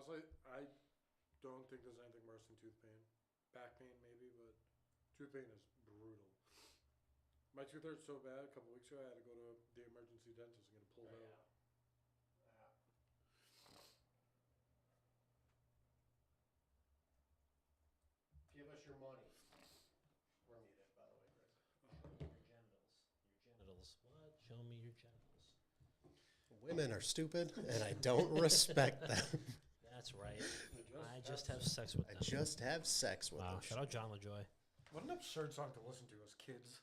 Honestly, I don't think there's anything worse than tooth pain. Back pain, maybe, but tooth pain is brutal. My tooth hurt so bad a couple weeks ago, I had to go to the emergency dentist and get it pulled out. Give us your money. We're muted, by the way, Chris. Your genitals. Your genitals. What? Show me your genitals. Women are stupid, and I don't respect them. That's right. I just have sex with them. I just have sex with Wow. them. Shout out John LaJoy. What an absurd song to listen to as kids.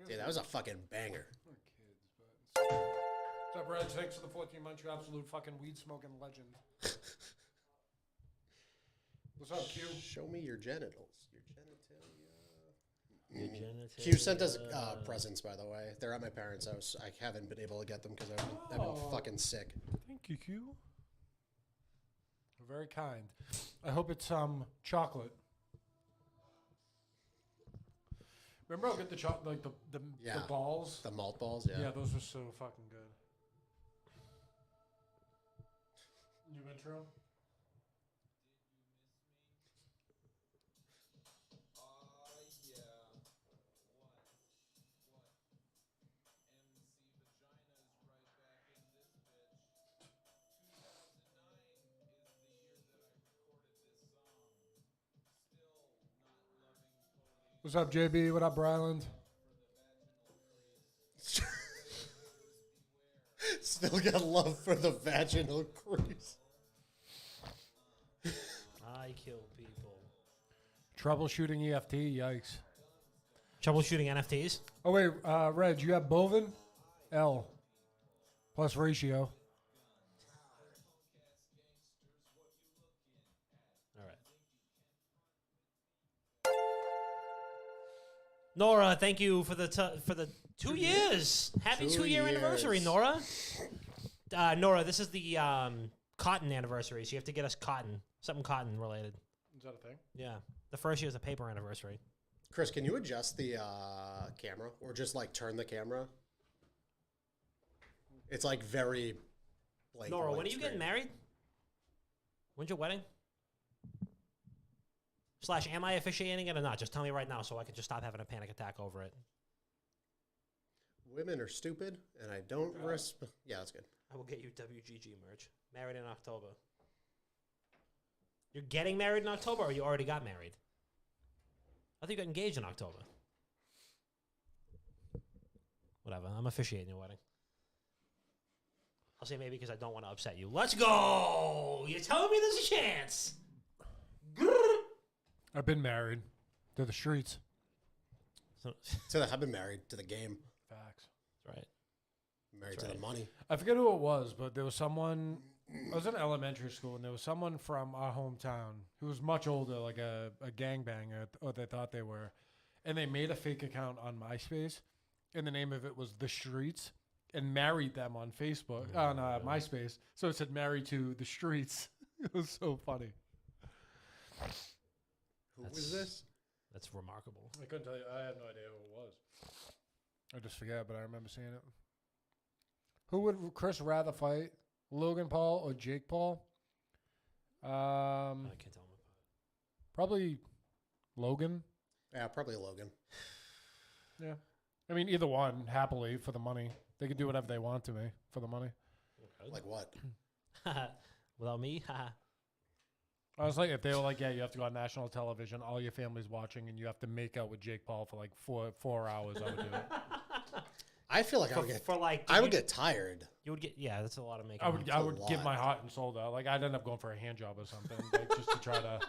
Dude, that was a fucking banger. We're kids, but... What's up, Brad? Thanks for the 14 months, you absolute fucking weed-smoking legend. What's up, Q? Show me your genitals. Your genitalia. Your genitalia. Q sent us presents, by the way. They're at my parents' house. I haven't been able to get them because I've been fucking sick. Thank you, Q. Very kind. I hope it's chocolate. Remember, I'll get the chocolate, like the balls. The malt balls, yeah. Yeah, those were so fucking good. New intro. What's up, JB? What up, Bryland? Still got love for the vaginal crease. I kill people. Troubleshooting EFT, yikes. Troubleshooting NFTs? Oh, wait, Reg, you have Bovin? L. Plus ratio. All right. Nora, thank you for the 2 years. Happy 2 2-year anniversary, years. Nora. Nora, this is the cotton anniversary, so you have to get us cotton. Something cotton related. Is that a thing? Yeah. The first year is the paper anniversary. Chris, can you adjust the camera or just like turn the camera? It's like very blank. Nora, white when are you screen. getting married? When's your wedding? / am I officiating it or not? Just tell me right now so I can just stop having a panic attack over it. Women are stupid, and I don't respect. Yeah, that's good. I will get you WGG merch. Married in October. You're getting married in October or you already got married? I think you got engaged in October. Whatever. I'm officiating your wedding. I'll say maybe because I don't want to upset you. Let's go! You're telling me there's a chance. I've been married to the streets. So, I've been married to the game. Facts. that's right. Married That's to right. the money. I forget who it was, but there was someone. I was in elementary school, and there was someone from our hometown who was much older, like a gangbanger, or they thought they were. And they made a fake account on MySpace, and the name of it was The Streets, and married them on Facebook, on MySpace. So it said "Married to the Streets." It was so funny. Who was this? That's remarkable. I couldn't tell you. I have no idea who it was. I just forget, but I remember seeing it. Who would Chris rather fight, Logan Paul or Jake Paul? I can't tell him apart. Probably Logan. Yeah, probably Logan. Yeah. I mean, either one, happily, for the money. They can do whatever they want to me for the money. Like what? Without me? I was like, if they were like, yeah, you have to go on national television, all your family's watching, and you have to make out with Jake Paul for like four hours, I would do it. I feel like I would get tired. You would get, yeah, that's a lot of makeup. I would give lot. my heart and soul out. Like, I'd end up going for a hand job or something, like, just to try to.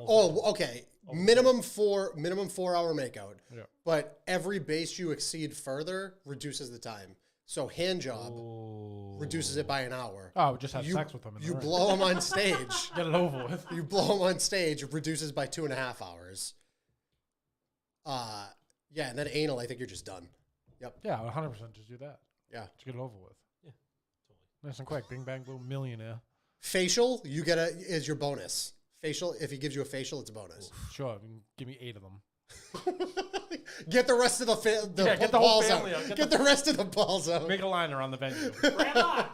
Oh, okay. Minimum 4 hour makeout. Yeah. But every base you exceed further reduces the time. So hand job reduces it by an hour. Oh, just have sex with them. You blow them on stage. Get it over with. You blow them on stage, it reduces by 2.5 hours. Yeah, and then anal, I think you're just done. Yep. Yeah, 100% just do that. Yeah. Just get it over with. Yeah, totally. Nice and quick. Bing, bang, boom, millionaire. Facial, you get is your bonus. Facial, if he gives you a facial, it's a bonus. Sure, give me 8 of them. Get the rest of the get the whole balls out. family out. Get the rest of the balls out. Make a line around the venue. Grandma!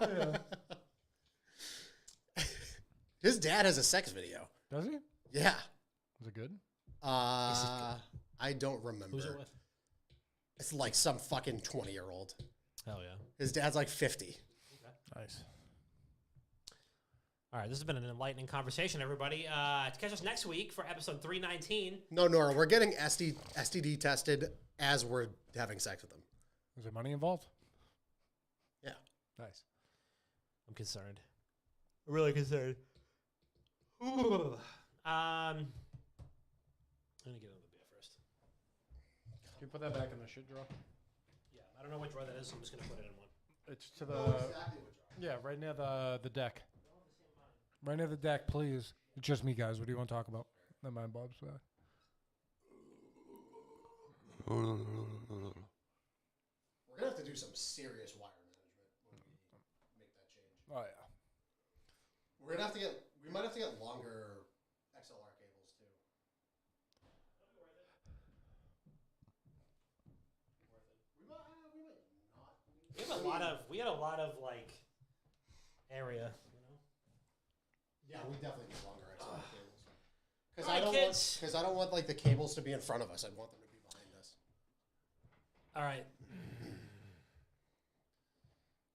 His dad has a sex video. Does he? Yeah. Is it good? I don't remember. Who's it with? It's like some fucking 20-year-old. Hell yeah. His dad's like 50. Nice. All right, this has been an enlightening conversation, everybody. Catch us next week for episode 319. No, Nora, we're getting STD tested as we're having sex with them. Is there money involved? Yeah. Nice. I'm concerned. I'm really concerned. I'm going to get another beer first. Can you put that back in the shit drawer? Yeah, I don't know which drawer that is, so I'm just going to put it in one. It's to the... Yeah, right near the deck. Right near the deck, please. It's just me, guys. What do you want to talk about? Never mind, Bob's back. We're going to have to do some serious wire management when we make that change. Oh, yeah. We might have to get longer XLR cables too. We might not. We had a lot of like area, you know. Yeah, we definitely need longer XLR cables. All right, Because I don't want like the cables to be in front of us. I want them to be behind us. All right.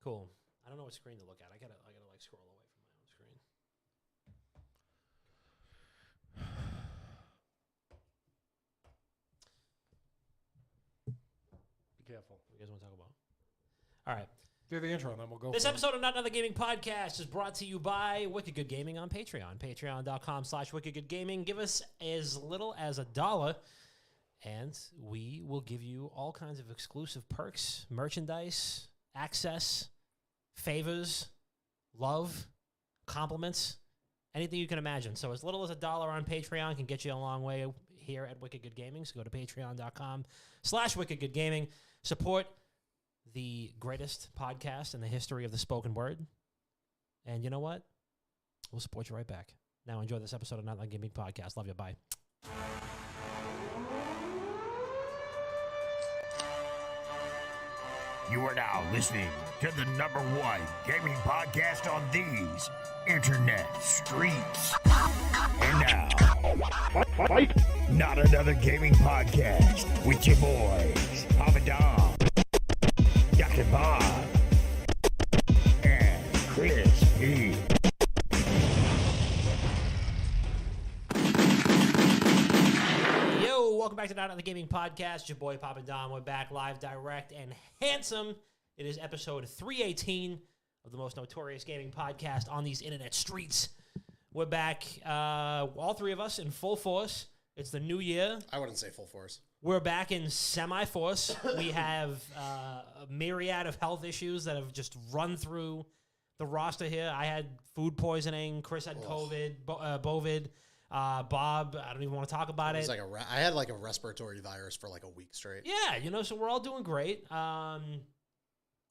Cool. I don't know what screen to look at. I gotta like scroll away from my own screen. Be careful. What do you guys want to talk about? All right. Do the intro, and then we'll go. This for it. episode of Not Another Gaming Podcast is brought to you by Wicked Good Gaming on Patreon. Patreon.com/WickedGoodGaming. Give us as little as $1, and we will give you all kinds of exclusive perks, merchandise, access, favors, love, compliments, anything you can imagine. So as little as $1 on Patreon can get you a long way here at Wicked Good Gaming. So go to patreon.com/WickedGoodGaming. Support the greatest podcast in the history of the spoken word. And you know what? We'll support you right back. Now enjoy this episode of Not Like Gaming Podcast. Love you. Bye. You are now listening to the #1 gaming podcast on these internet streets. And now, Not Another Gaming Podcast with your boys, Papa Dom, Dr. Bob, and Chris P. Yo, welcome back to Not Another Gaming Podcast. Your boy Papa Dom. We're back live, direct, and handsome. It is episode 318 of the most notorious gaming podcast on these internet streets. We're back, all three of us in full force. It's the new year. I wouldn't say full force. We're back in semi-force. We have a myriad of health issues that have just run through the roster here. I had food poisoning. Chris had COVID, Bovid. Bob, I don't even want to talk about it. Like I had like a respiratory virus for like a week straight. Yeah, you know, so we're all doing great. Yeah,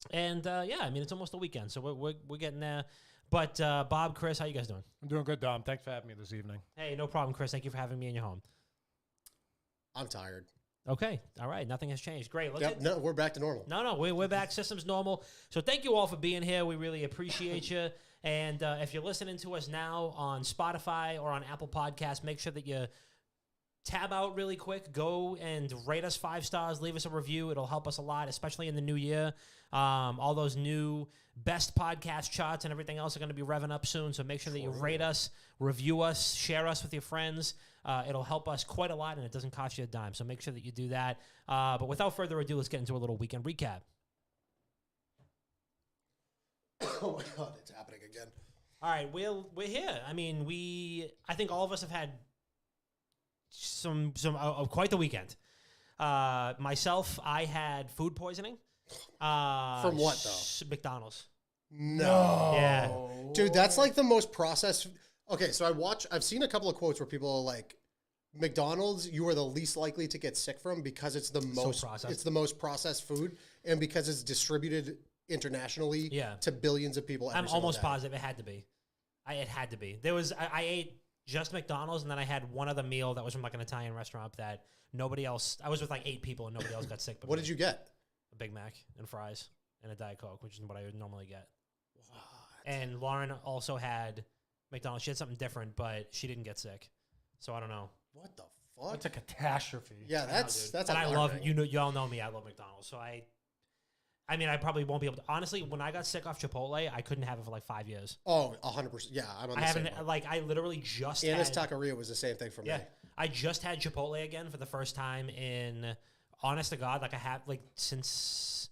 I mean, it's almost the weekend, so we're getting there. But Bob, Chris, how you guys doing? I'm doing good, Dom. Thanks for having me this evening. Hey, no problem, Chris. Thank you for having me in your home. I'm tired. Okay, all right. Nothing has changed. Great. No, we're back to normal. No, we're back. System's normal. So thank you all for being here. We really appreciate you. And if you're listening to us now on Spotify or on Apple Podcasts, make sure that you tab out really quick. Go and rate us 5 stars. Leave us a review. It'll help us a lot, especially in the new year. All those new best podcast charts and everything else are going to be revving up soon. So make sure that you rate us, review us, share us with your friends. It'll help us quite a lot, and it doesn't cost you a dime. So make sure that you do that. But without further ado, let's get into a little weekend recap. Oh my God, it's happening again. All right, we're here. I mean, I think all of us have had some quite the weekend. Myself, I had food poisoning. From what though? McDonald's. No. Yeah. Dude, that's like the most processed. Okay, so I've seen a couple of quotes where people are like, McDonald's, you are the least likely to get sick from because it's the most processed food, and because it's distributed internationally to billions of people. I'm almost positive it had to be. It had to be. I ate just McDonald's, and then I had one other meal that was from like an Italian restaurant that nobody else. I was with like 8 people, and nobody else got sick. But what did you get? A Big Mac and fries and a Diet Coke, which is what I would normally get. What? And Lauren also had McDonald's. She had something different, but she didn't get sick. So I don't know. What the fuck? That's a catastrophe. Yeah, that's and I love y'all know me. I love McDonald's. So I mean, I probably won't be able to. Honestly, when I got sick off Chipotle, I couldn't have it for like 5 years. Oh, 100%. Yeah, I'm on the I same haven't boat. like I literally just Anna's had, Taqueria was the same thing for me. I just had Chipotle again for the first time in, honest to God, like I have like since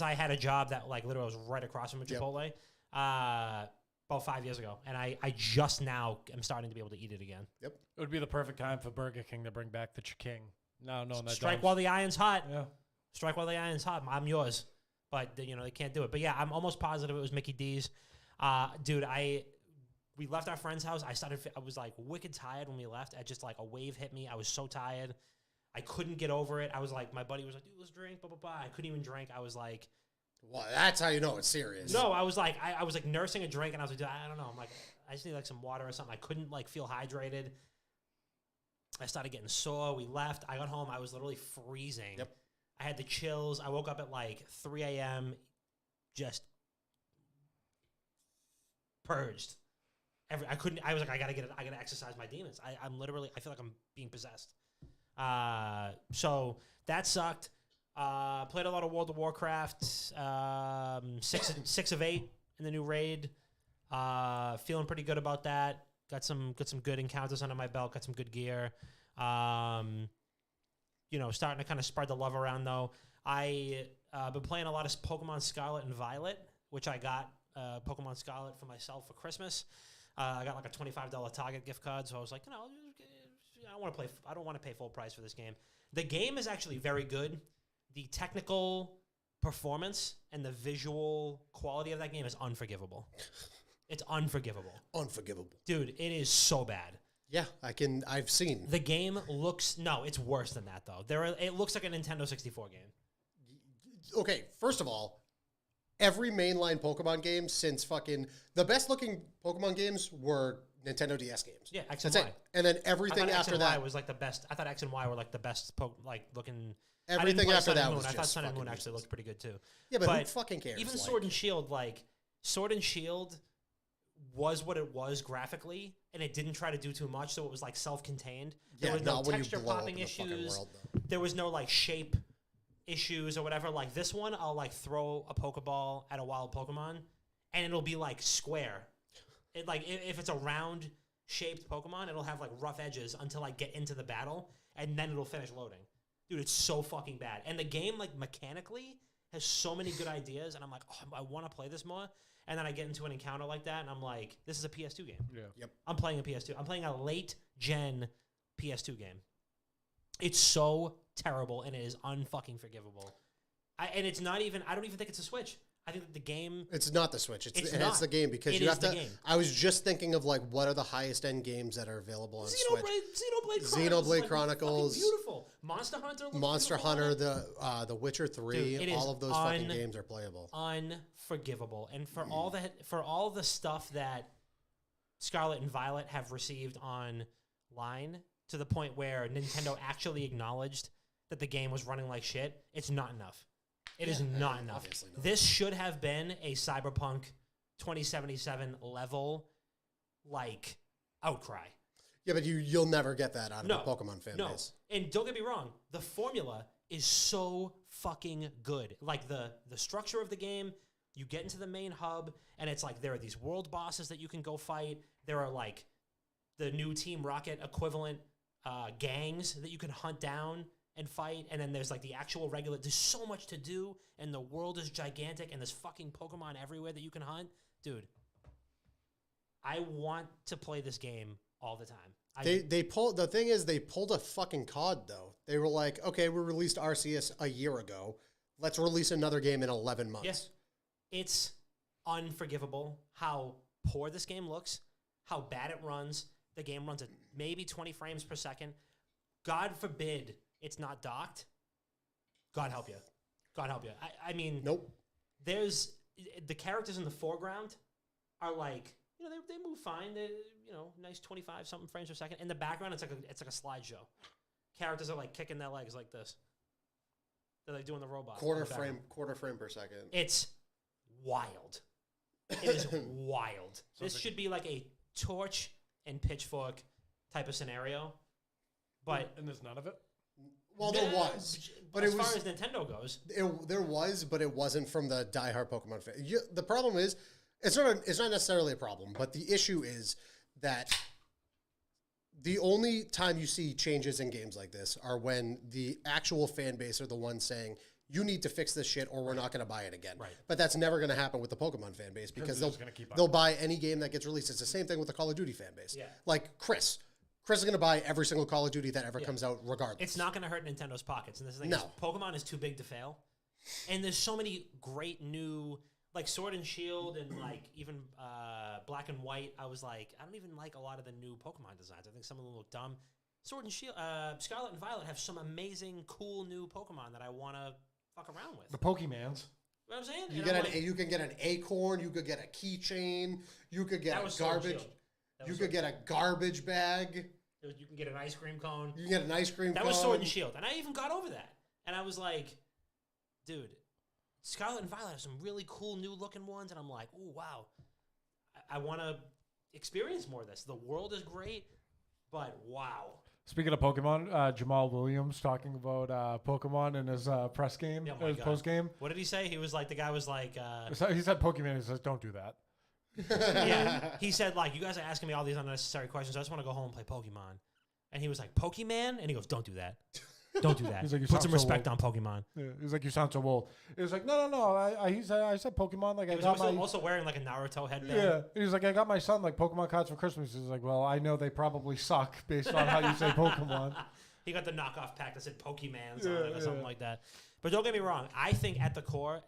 I had a job that like literally was right across from a Chipotle, about 5 years ago, and I just now am starting to be able to eat it again. Yep. It would be the perfect time for Burger King to bring back the King. No, that Strike while the iron's hot. Yeah. Strike while the iron's hot. I'm yours. But, they can't do it. But, yeah, I'm almost positive it was Mickey D's. Dude, we left our friend's house. I was, like, wicked tired when we left. A wave hit me. I was so tired. I couldn't get over it. I was like, my buddy was like, dude, let's drink, blah, blah, blah. I couldn't even drink. I was like. Well, that's how you know it's serious. No, I was like, I was, like, nursing a drink, and I was like, I don't know. I'm like, I just need, like, some water or something. I couldn't, like, feel hydrated. I started getting sore. We left. I got home. I was literally freezing. Yep. I had the chills. I woke up at like 3 a.m. just purged. I was like, I gotta exercise my demons. I feel like I'm being possessed. So that sucked. Played a lot of World of Warcraft. 6 of 8 in the new raid. Feeling pretty good about that. Got some good encounters under my belt. Got some good gear. Starting to kind of spread the love around, though. I been playing a lot of Pokemon Scarlet and Violet, which I got Pokemon Scarlet for myself for Christmas. I got like a $25 Target gift card, so I was like, I don't want to pay full price for this game. The game is actually very good. The technical performance and the visual quality of that game is unforgivable. It's unforgivable. Unforgivable. Dude, it is so bad. Yeah, I've seen. The game looks... No, it's worse than that, though. It looks like a Nintendo 64 game. Okay, first of all, every mainline Pokemon game since fucking... The best-looking Pokemon games were Nintendo DS games. Yeah, X and That's Y. it. And then everything after that... was like the best. I thought X and Y were like the best, looking... Everything after that was I just thought Sun and Moon fucking actually useless. looked pretty good, too. Yeah, but who fucking cares? Even Sword and Shield, Sword and Shield was what it was graphically, and it didn't try to do too much, so it was like self-contained. There was no texture popping issues. There was no like shape issues or whatever. Like this one, I'll like throw a Pokeball at a wild Pokemon, and it'll be like square. It like if it's a round shaped Pokemon, it'll have like rough edges until I get into the battle, and then it'll finish loading. Dude, it's so fucking bad. And the game, like mechanically, has so many good ideas, and I'm like, oh, I want to play this more. And then I get into an encounter like that, and I'm like, this is a PS2 game. Yeah. Yep. I'm playing a PS2. I'm playing a late-gen PS2 game. It's so terrible, and it is unfucking forgivable. And it's not even... I don't even think it's a Switch. I think that the game... It's not the Switch. It's the game because it you is have the to... game. I was just thinking of like, what are the highest end games that are available on Switch? Xenoblade Chronicles. Xenoblade Chronicles. Beautiful. Monster Hunter looks Monster beautiful. Hunter, the Witcher 3, Dude, all of those fucking games are playable. Unforgivable. And for all the stuff that Scarlet and Violet have received online, to the point where Nintendo actually acknowledged that the game was running like shit, it's not enough. It is not enough. Obviously not. This should have been a Cyberpunk 2077 level, like, outcry. Yeah, but you'll never get that out of the Pokemon fan base. And don't get me wrong, the formula is so fucking good. Like the structure of the game, you get into the main hub, and it's like there are these world bosses that you can go fight. There are like the new Team Rocket equivalent gangs that you can hunt down and fight, and then there's like the actual regular... There's so much to do, and the world is gigantic, and there's fucking Pokemon everywhere that you can hunt. Dude, I want to play this game all the time. They pulled... The thing is, they pulled a fucking COD, though. They were like, okay, we released Arceus a year ago. Let's release another game in 11 months. Yes. It's unforgivable how poor this game looks, how bad it runs. The game runs at maybe 20 frames per second. God forbid it's not docked. God help you. God help you. I mean, Nope. There's the characters in the foreground are like, they move fine. They, nice 25 something frames per second. In the background, it's like a slideshow. Characters are like kicking their legs like this. They're like doing the robot. Quarter frame per second. It's wild. It is wild. This should be like a torch and pitchfork type of scenario. But and there's none of it. Well, there was, but as it far was as Nintendo goes, there was, but it wasn't from the diehard Pokemon fan. The problem is, it's not necessarily a problem, but the issue is that the only time you see changes in games like this are when the actual fan base are the ones saying, you need to fix this shit or we're not going to buy it again. Right. But that's never going to happen with the Pokemon fan base because they're just gonna keep they'll buy any game that gets released. It's the same thing with the Call of Duty fan base. Yeah. Like Chris is going to buy every single Call of Duty that ever comes out regardless. it's not going to hurt Nintendo's pockets. And this thing No. is, Pokemon is too big to fail. And there's so many great new, like Sword and Shield and like even Black and White. I was like, I don't even like a lot of the new Pokemon designs. I think some of them look dumb. Sword and Shield, Scarlet and Violet have some amazing, cool new Pokemon that I want to fuck around with. The Pokemans. You know what I'm saying? You And get I'm an like, you can get an acorn, you could get a keychain, you could get that a was Sword and garbage, Shield. That you was could get a garbage bag, You can get an ice cream cone. you can get an ice cream That cone. was Sword and Shield, and I even got over that. And I was like, dude, Scarlet and Violet have some really cool new looking ones, and I'm like, oh wow, I want to experience more of this. The world is great, but wow. Speaking of Pokemon, Jamal Williams talking about Pokemon in his press game, Oh my his God. post game. What did he say? He was like, the guy was like, He said Pokemon. He says, "Don't do that." yeah. He said like, you guys are asking me all these unnecessary questions. I just want to go home and play Pokemon. And he was like, Pokemon, and he goes, don't do that. Don't do that. He's like, you Put sound some so respect old. on Pokemon. Yeah, he's like, "You sound so old." He was like, "No. I said Pokemon. Like He I was got also wearing like a Naruto headband. Yeah, he was like, "I got my son like Pokemon cards for Christmas." He's like, "Well, I know they probably suck based on how you say Pokemon." He got the knockoff pack that said Pokemans Yeah, on it or something like that. But don't get me wrong. I think at the core,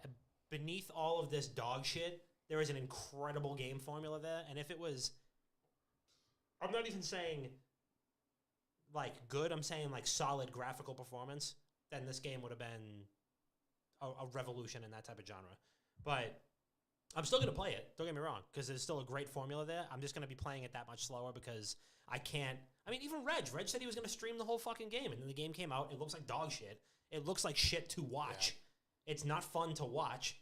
beneath all of this dog shit, there is an incredible game formula there. And if it was, I'm not even saying like good, I'm saying like solid graphical performance, then this game would have been a revolution in that type of genre. But I'm still going to play it. Don't get me wrong, because there's still a great formula there. I'm just going to be playing it that much slower because I can't. I mean, even Reg said he was going to stream the whole fucking game, and then the game came out. It looks like dog shit. It looks like shit to watch. Yeah. It's not fun to watch,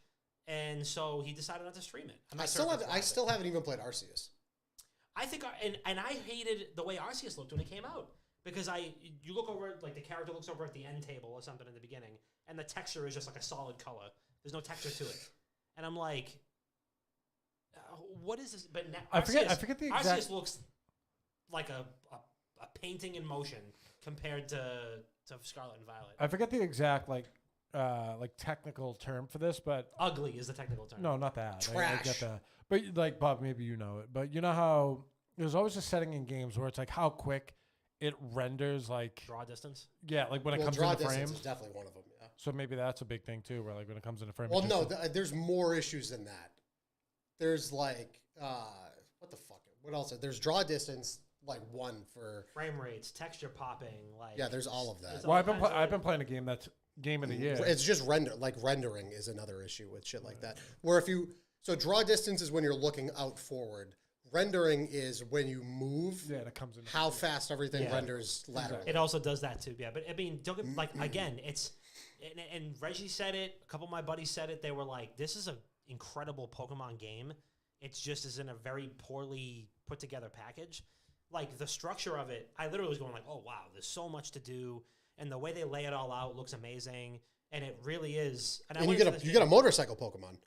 and so he decided not to stream it. I still haven't even played Arceus. I think, and I hated the way Arceus looked when it came out because you look over like the character looks over at the end table or something in the beginning, and the texture is just like a solid color. There's no texture to it, and I'm like, what is this? But now, I forget the exact. Arceus looks like a painting in motion compared to Scarlet and Violet. I forget the exact like technical term for this, but Ugly is the technical term. no, not that. I Trash. get that. But like Bob, maybe you know it. But you know how there's always a setting in games where it's like how quick it renders, like Draw distance. yeah, like when it comes draw into distance frame. is definitely one of them. Yeah. So maybe that's a big thing too, where like when it comes into frame. Well, it no, just- there's more issues than that. There's like what the fuck? What else? There's draw distance, like one for. Frame rates, texture popping, like Yeah, there's all of that. there's well, all kinds of- I've been playing a game that's game of the year. It's just rendering is another issue with shit like that. Where so draw distance is when you're looking out forward. Rendering is when you move. Yeah, and it comes in. How fast everything Yeah. renders laterally. It also does that too, yeah. But I mean, don't get, like again, it's and Reggie said it. A couple of my buddies said it. They were like, "This is an incredible Pokemon game. It's just is in a very poorly put together package. Like the structure of it, I literally was going like, oh wow, there's so much to do, and the way they lay it all out looks amazing, and it really is. And you get a motorcycle Pokemon.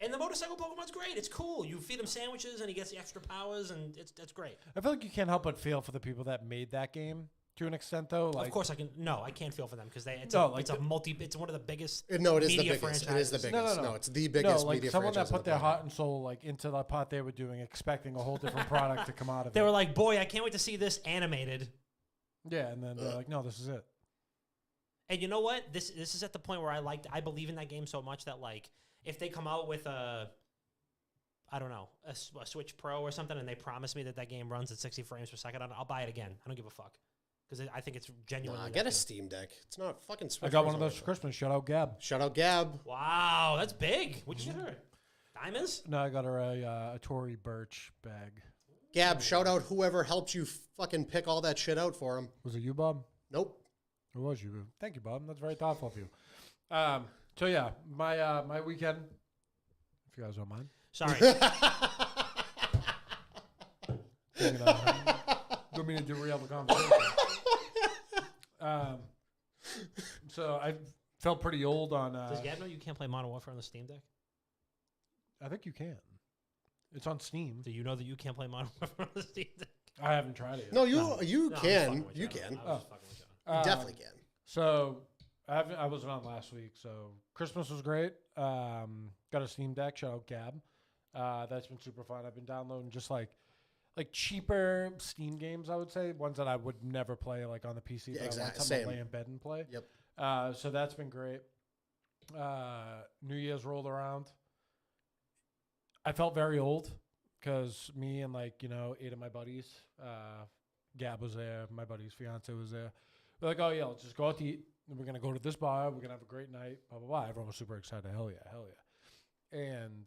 And the motorcycle Pokemon's great. It's cool. You feed him sandwiches, and he gets the extra powers, and that's great. I feel like you can't help but feel for the people that made that game to an extent, though. Like, Of course, I can. No, I can't feel for them because it's No, a like it's a multi. It's one of the biggest. No, it is the media biggest. It franchises. is the biggest. No. No, it's the biggest no, like media someone that franchise on put the their planet. heart and soul like into the pot they were doing, expecting a whole different product to come out of They it. were like, "Boy, I can't wait to see this animated." Yeah, and then they're like, "No, this is it." And you know what? This is at the point where I believe in that game so much that like if they come out with a Switch Pro or something, and they promise me that game runs at 60 frames per second, I'll buy it again. I don't give a fuck because I think it's genuinely. Nah, get a that Steam Deck. It's not fucking Switch. I got Pro's one of not those like for Christmas. Shout out Gab. Shout out Gab. good. Wow, that's big. What'd you get her? Diamonds? No, I got her a Tory Birch bag. Gab, shout out whoever helped you fucking pick all that shit out for him. Was it you, Bob? Nope. It was you. Thank you, Bob. That's very thoughtful of you. So yeah, my weekend. If you guys don't mind. Sorry. Don't mean to derail the conversation. So I felt pretty old on. Does Gab know you can't play Modern Warfare on the Steam Deck? I think you can. It's on Steam. Do you know that you can't play Modern Warfare on the Steam Deck? I haven't tried it yet. No, you No, I'm can. just fucking with You you. can. I was just fucking with you. You definitely can. So I wasn't on last week. So Christmas was great. Got a Steam Deck. Shout out Gab. That's been super fun. I've been downloading just like cheaper Steam games. I would say ones that I would never play like on the PC. Yeah, that I want exactly. something to Same. lay in bed and play. Yep. So that's been great. New Year's rolled around. I felt very old because me and 8 of my buddies, Gab was there, my buddy's fiance was there. We're like, oh yeah, let's just go out to eat. We're gonna go to this bar. We're gonna have a great night. Blah blah blah. Everyone was super excited. Hell yeah. And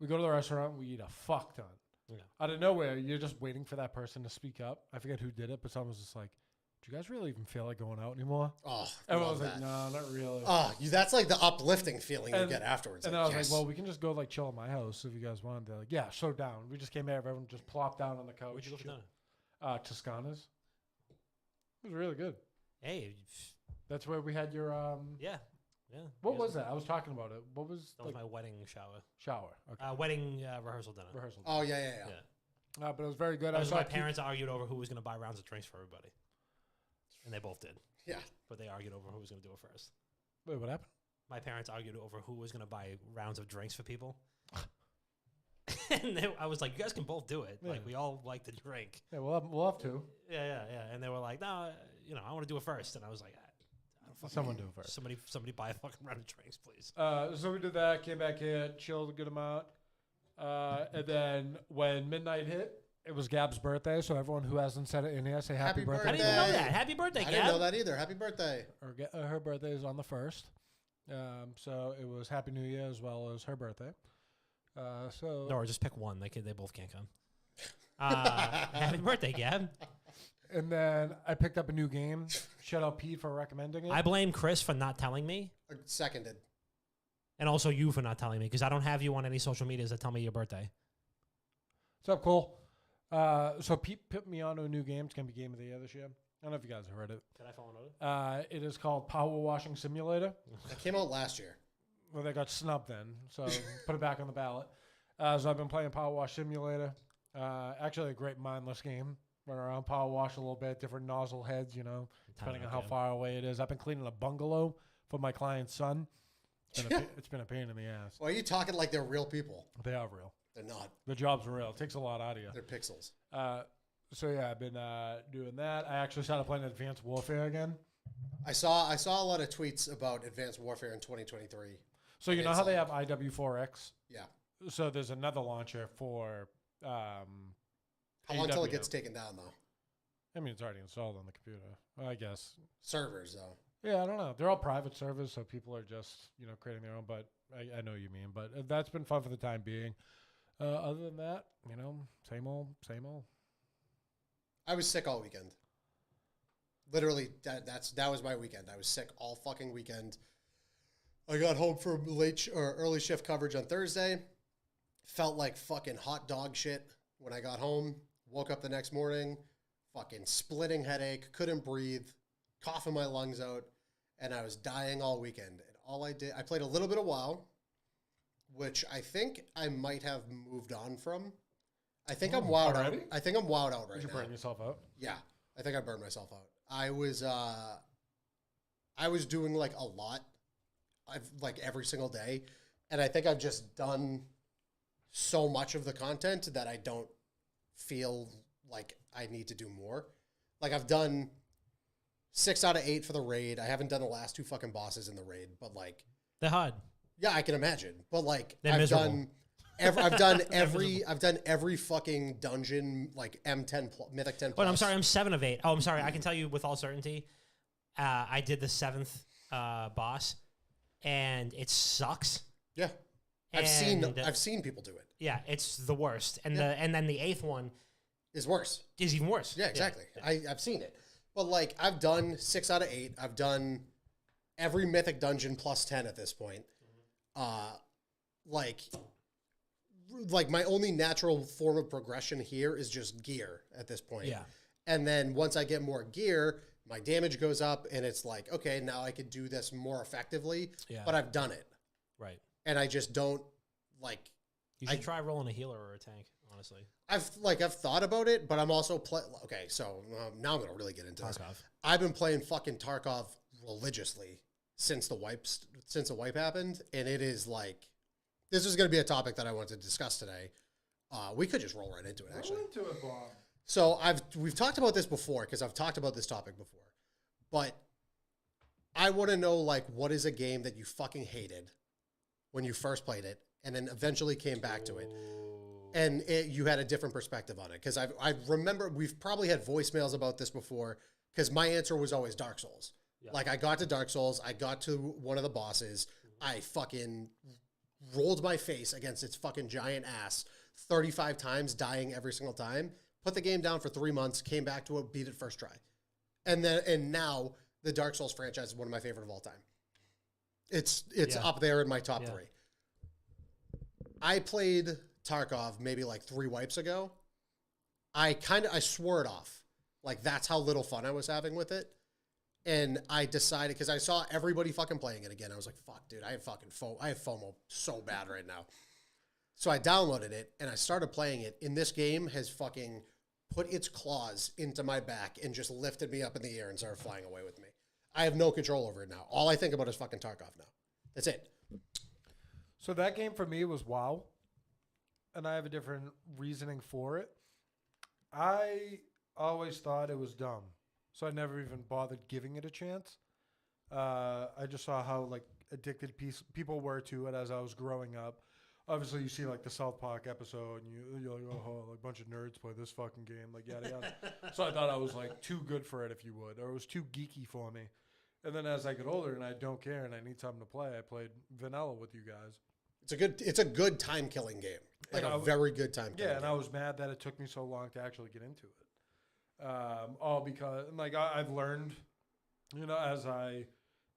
we go to the restaurant. We eat a fuck ton. Yeah. Out of nowhere, you're just waiting for that person to speak up. I forget who did it, but someone was just like, "Do you guys really even feel like going out anymore?" Oh, Everyone love was like, that. "No, not really." Oh, that's like the uplifting feeling you And- get afterwards. And like, then I was yes. like, well, we can just go chill at my house if you guys want. They're like, yeah, so down. We just came here, everyone just plopped down on the couch. Where'd you go for chill- dinner? Toscana's. It was really good. Hey, That's where we had your yeah. What was that? I was talking about it. What was That was my wedding shower. shower? Okay. Wedding rehearsal dinner. Rehearsal. Oh yeah. But it was very good. That I was saw my Keith- parents argued over who was going to buy rounds of drinks for everybody. And they both did. Yeah. But they argued over who was going to do it first. Wait, what happened? My parents argued over who was going to buy rounds of drinks for people. And I was like, you guys can both do it. Yeah. Like, we all like to drink. Yeah, we'll have to. Yeah. And they were like, no, I want to do it first. And I was like, I don't fucking Someone do it first. Somebody buy a fucking round of drinks, please. So we did that. Came back here, chilled a good amount, and then when midnight hit, it was Gab's birthday. So everyone who hasn't said it in here, say happy Happy birthday. I didn't even know birthday. that. Happy birthday, I Gab. didn't know that either. Happy birthday. Her birthday is on the 1st. So it was Happy New Year as well as her birthday. No, or just pick one. They both can't come. Happy birthday, Gab. And then I picked up a new game. Shout out Pete for recommending it. I blame Chris for not telling me, Seconded. and also you for not telling me, because I don't have you on any social medias that tell me your birthday. What's up, Cole? So Pete put me onto a new game. It's going to be Game of the Year this year. I don't know if you guys have heard it. Did I fall on it? It is called Power Washing Simulator. That came out last year. Well, they got snubbed then, so put it back on the ballot. So I've been playing Power Wash Simulator. Actually, a great mindless game. Run around, power wash a little bit, different nozzle heads, depending on how far away it is. I've been cleaning a bungalow for my client's son. It's been a pain in the ass. Why are you talking like they're real people? They are real. They're not. The job's real. It takes a lot out of you. They're pixels. So yeah, I've been doing that. I actually started playing Advanced Warfare again. I saw a lot of tweets about Advanced Warfare in 2023. So you know how they have IW4X? Yeah. So there's another launcher for How long till it AEW. gets taken down though? I mean, it's already installed on the computer. I guess. Servers though. Yeah, I don't know. They're all private servers, so people are just creating their own. But I know what you mean. But that's been fun for the time being. Other than that, same old, same old. I was sick all weekend. Literally, that was my weekend. I was sick all fucking weekend. I got home from early shift coverage on Thursday. Felt like fucking hot dog shit when I got home. Woke up the next morning, fucking splitting headache, couldn't breathe, coughing my lungs out, and I was dying all weekend. And all I did, I played a little bit of WoW, which I think I might have moved on from. I think I'm wowed out. already? I think I'm wowed out right Did you now. burn yourself out? Yeah, I think I burned myself out. I was doing like a lot, like every single day, and I think I've just done so much of the content that I don't feel like I need to do more. Like I've done 6 out of 8 for the raid. I haven't done the last 2 fucking bosses in the raid, but like, They're hard. yeah, I can imagine. But like, They're miserable. I've done every fucking dungeon, like M10 Mythic 10 Oh, I'm plus. sorry. I'm 7 of 8. Oh, I'm sorry. I can tell you with all certainty. I did the 7th boss, and it sucks. Yeah. I've And- seen people do it. Yeah, it's the worst. And Yeah. and then the 8th one It's worse. is even worse. Yeah, exactly. I've seen it. But like I've done 6 out of 8. I've done every mythic dungeon plus 10 at this point. Like like my only natural form of progression here is just gear at this point. Yeah. And then once I get more gear, my damage goes up and it's like, okay, now I can do this more effectively, but I've done it. Right. And I just don't like. You should try rolling a healer or a tank, honestly. I've thought about it, but I'm also okay. So now I'm gonna really get into this. I've been playing fucking Tarkov religiously since the wipe happened, and it is like this is gonna be a topic that I want to discuss today. We could just roll right into it, actually. Roll into it, Bob. So we've talked about this before because I've talked about this topic before, but I want to know like what is a game that you fucking hated when you first played it, and then eventually came back to it. And you had a different perspective on it. Because I remember we've probably had voicemails about this before. Because my answer was always Dark Souls. Yeah. Like I got to Dark Souls. I got to one of the bosses. I fucking rolled my face against its fucking giant ass 35 times, dying every single time. Put the game down for 3 months. Came back to it. Beat it first try. And now the Dark Souls franchise is one of my favorite of all time. It's up there in my top 3. I played Tarkov maybe like 3 wipes ago. I swore it off. Like that's how little fun I was having with it. And I decided, because I saw everybody fucking playing it again. I was like, fuck, dude, I have FOMO so bad right now. So I downloaded it and I started playing it. And this game has fucking put its claws into my back and just lifted me up in the air and started flying away with me. I have no control over it now. All I think about is fucking Tarkov now. That's it. So that game for me was WoW. And I have a different reasoning for it. I always thought it was dumb, so I never even bothered giving it a chance. I just saw how like addicted people were to it as I was growing up. Obviously, you see like the South Park episode, and you're like, oh, like a bunch of nerds play this fucking game, like yada yada. So I thought I was like too good for it, if you would, or it was too geeky for me. And then as I get older and I don't care and I need something to play, I played vanilla with you guys. It's a good time killing game. Like a very good time killing game. And I was mad that it took me so long to actually get into it. All because like I've learned, as I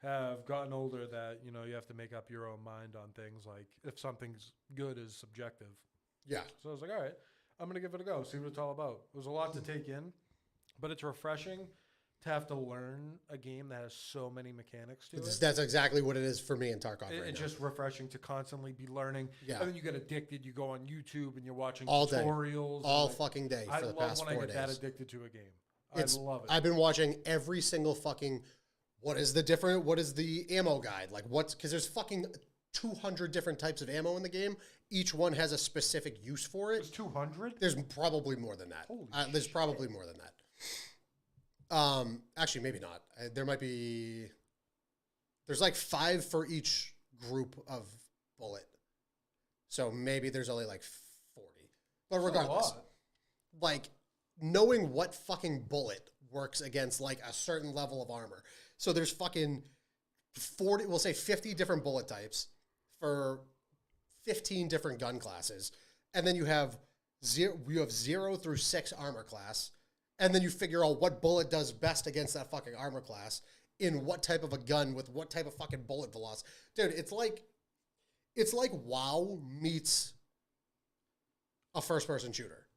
have gotten older that, you have to make up your own mind on things. Like if something's good is subjective. Yeah. So I was like, all right, I'm going to give it a go. See what it's all about. It was a lot to take in, but it's refreshing to have to learn a game that has so many mechanics to it. That's exactly what it is for me in Tarkov right now. It's just refreshing to constantly be learning. Yeah. And then you get addicted. You go on YouTube and you're watching all tutorials. Day. All fucking day for the past 4 days. I love when I get that addicted to a game. I love it. I've been watching every single fucking, what is the ammo guide? Like because there's fucking 200 different types of ammo in the game. Each one has a specific use for it. There's 200? There's probably more than that. There's probably more than that. Actually, maybe not. There might be. There's like 5 for each group of bullet, so maybe there's only like 40. But regardless, like knowing what fucking bullet works against like a certain level of armor. So there's fucking 40. We'll say 50 different bullet types for 15 different gun classes, and then you have 0 through 6 armor class. And then you figure out what bullet does best against that fucking armor class in what type of a gun with what type of fucking bullet velocity. Dude, it's like WoW meets a first-person shooter.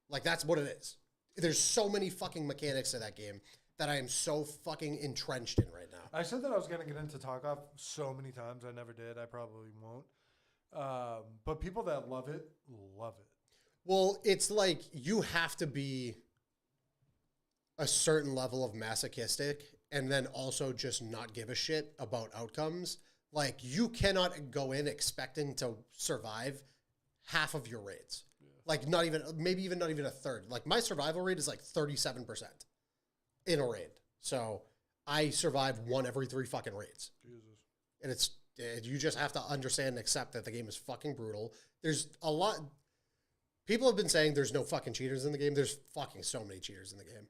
Like, that's what it is. There's so many fucking mechanics to that game that I am so fucking entrenched in right now. I said that I was going to get into Tarkov so many times. I never did. I probably won't. But people that love it, love it. Well, it's like you have to be a certain level of masochistic and then also just not give a shit about outcomes. Like you cannot go in expecting to survive half of your raids. Yeah. Like not even a third. Like my survival rate is like 37% in a raid. So I survive 1 every 3 fucking raids. Jesus. And you just have to understand and accept that the game is fucking brutal. There's a lot. People have been saying there's no fucking cheaters in the game. There's fucking so many cheaters in the game.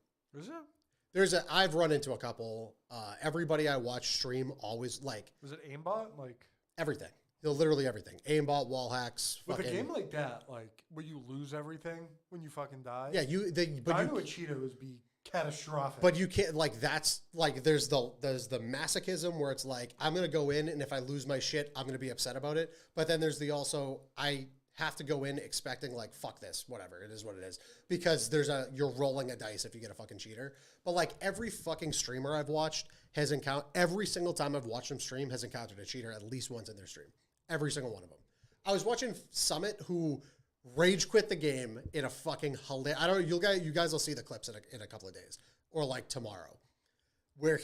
Is it? I've run into a couple. Everybody I watch stream always like. Was it aimbot? Like everything. Literally everything. Aimbot, wall hacks. With a game like that, like where you lose everything when you fucking die. Yeah, I know a cheater would be catastrophic. But you can't like that's like there's the masochism where it's like I'm gonna go in and if I lose my shit I'm gonna be upset about it. But then there's the also I have to go in expecting like, fuck this, whatever, it is what it is. Because you're rolling a dice if you get a fucking cheater. But like every fucking streamer I've watched every single time I've watched them stream has encountered a cheater at least once in their stream. Every single one of them. I was watching Summit who rage quit the game in a fucking hilarious, you guys will see the clips in a couple of days or like tomorrow, where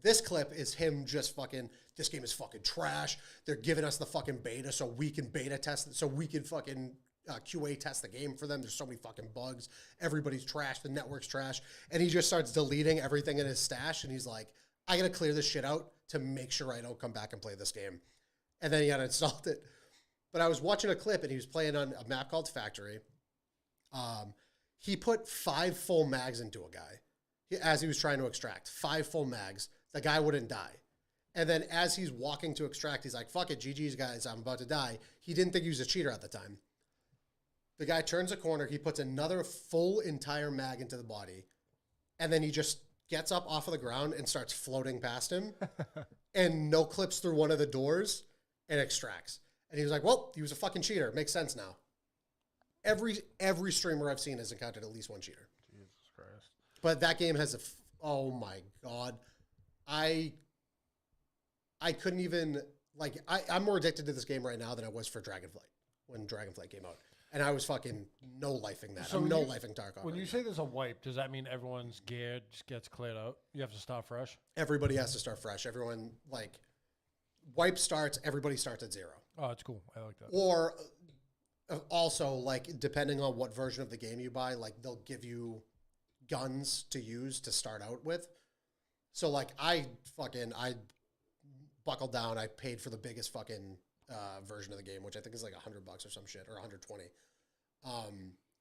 this clip is him just fucking, this game is fucking trash. They're giving us the fucking beta so we can beta test it, so we can fucking QA test the game for them. There's so many fucking bugs. Everybody's trash. The network's trash. And he just starts deleting everything in his stash. And he's like, I got to clear this shit out to make sure I don't come back and play this game. And then he uninstalled it. But I was watching a clip and he was playing on a map called Factory. He put 5 full mags into a guy as he was trying to extract. 5 full mags. The guy wouldn't die. And then as he's walking to extract, he's like, fuck it, GG's guys, I'm about to die. He didn't think he was a cheater at the time. The guy turns a corner, he puts another full entire mag into the body, and then he just gets up off of the ground and starts floating past him and no clips through one of the doors and extracts. And he was like, well, he was a fucking cheater. Makes sense now. Every streamer I've seen has encountered at least one cheater. Jesus Christ. But that game has oh my God. I couldn't even, like, I'm more addicted to this game right now than I was for Dragonflight when Dragonflight came out. And I was fucking no-lifing that. So I'm no-lifing Tarkov. When you say there's a wipe, does that mean everyone's gear just gets cleared out? You have to start fresh? Everybody has to start fresh. Everyone, like, wipe starts, everybody starts at 0. Oh, it's cool. I like that. Or also, like, depending on what version of the game you buy, like, they'll give you guns to use to start out with. So, like, I buckled down. I paid for the biggest fucking version of the game, which I think is like $100 or some shit, or 120.